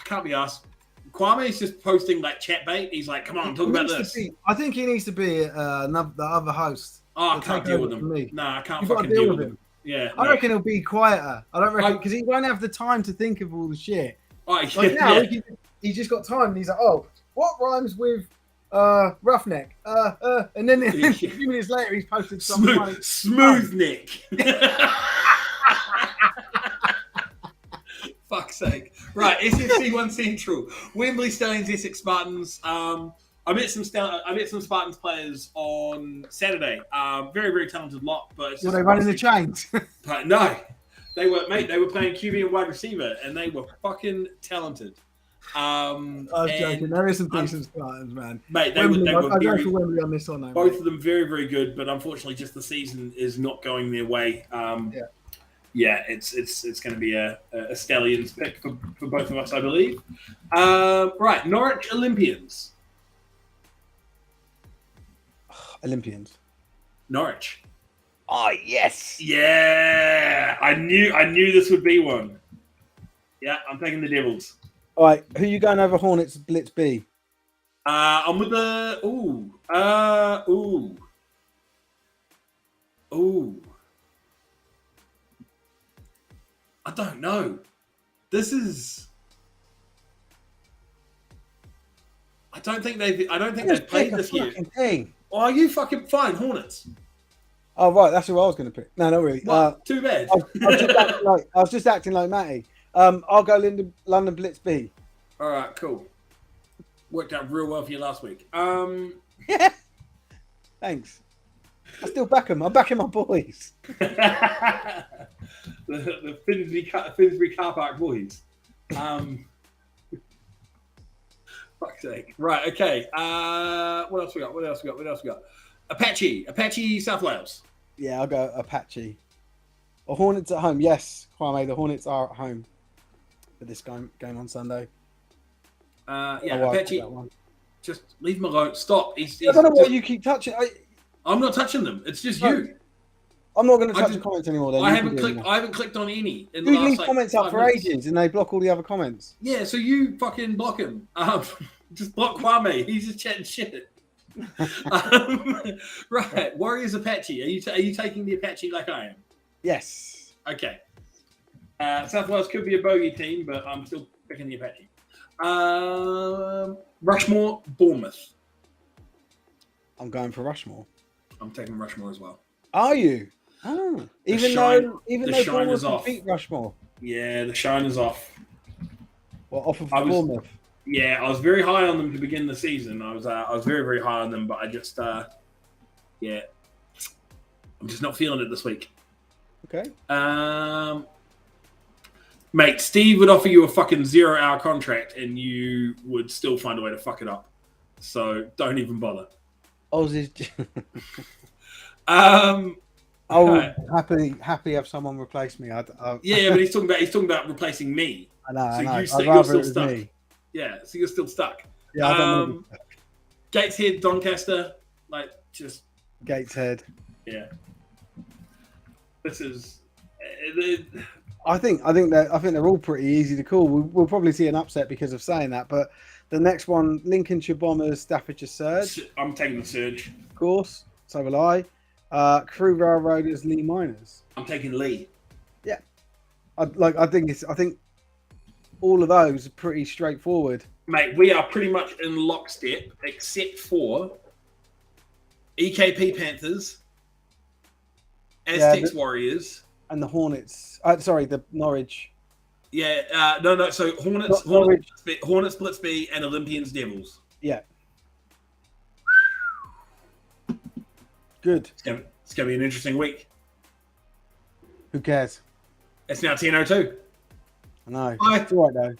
can't be asked. Kwame's just posting like chat bait. He's like, "Come on, talk about this." I think he needs to be the other host. Oh, I He'll can't take deal over with from him. me. No, I can't You've got to fucking deal with him. Yeah, I no. reckon he'll be quieter. I don't reckon because he won't have the time to think of all the shit. Like, Like now, yeah. he's just got time, and he's like, "Oh, what rhymes with roughneck?" And then a few minutes later, he's posted something. Smooth Nick. Fuck's sake. Right, SSC1 Central. Wembley Stallions, Essex Spartans. I met some Spartans players on Saturday. Very, very talented lot. But it's Were just they running the chains? No. They were playing QB and wide receiver, and they were fucking talented. I was joking. There is some decent Spartans, man. Mate, Wembley, they were I'll go very, for Wembley on this one, though. both Mate. of them very, very good, but unfortunately, just the season is not going their way. Yeah, it's going to be a Stallions pick for both of us, I believe. Right, Norwich Olympians. Olympians. Norwich. Oh yes. Yeah, I knew this would be one. Yeah, I'm taking the Devils. All right, who you going over Hornets Blitz B? I'm with the ooh. I don't know. I don't think they've played this year. Thing. Oh, are you fucking fine, Hornets? Oh right, that's who I was going to pick. No, not really. What? Too bad. I was just acting like Matty. I'll go London Blitz B. All right, cool. Worked out real well for you last week. Yeah. Thanks. I still back them. I'm backing my boys. the Finsbury car park boys. Fuck's sake. Right, okay. What else we got? Apache, South Wales. Yeah, I'll go Apache. Or Hornets at home. Yes, Kwame, the Hornets are at home for this game on Sunday. Apache. Just leave him alone. Stop. I don't know why you keep touching. I'm not touching them. It's just you. I'm not going to touch the comments anymore. Then I haven't clicked on any. In the you last, leave comments up for 5 minutes. ages, and they block all the other comments. Yeah, so you fucking block him. Just block Kwame. He's just chatting shit. Right, Warriors Apache. Are you taking the Apache like I am? Yes. Okay. South Wales could be a bogey team, but I'm still picking the Apache. Rushmore, Bournemouth. I'm going for Rushmore. I'm taking Rushmore as well. Are you? Oh. Even though Bournemouth can beat Rushmore. Yeah, the shine is off. Well, off of Bournemouth. Yeah, I was very high on them to begin the season. I was very, very high on them, but I just I'm just not feeling it this week. Okay. Mate, Steve would offer you a fucking 0-hour contract and you would still find a way to fuck it up. So don't even bother. Oh, this... I'm I will Right. happily have someone replace me. Yeah, but he's talking about replacing me. I know. So I know. you're I'd still rather it was stuck. me. Yeah, so you're still stuck. Yeah, I don't want to be Gateshead, Doncaster, like just Gateshead. yeah. This is. I think they're all pretty easy to call. We'll probably see an upset because of saying that, but the next one, Lincolnshire Bombers, Staffordshire Surge, I'm taking the Surge. of course. So will I. Crewe Railroaders, Lee Miners. I'm taking Lee. I think all of those are pretty straightforward. Mate, we are pretty much in lockstep, except for EKP Panthers, Aztecs Warriors, And the Hornets. The Norwich. Yeah, no. So Hornets, Norwich. Hornets, Blitzby, and Olympians, Devils. Yeah. Good. It's gonna be an interesting week. Who cares? It's now 10:02. I know. Bye. It's all right though.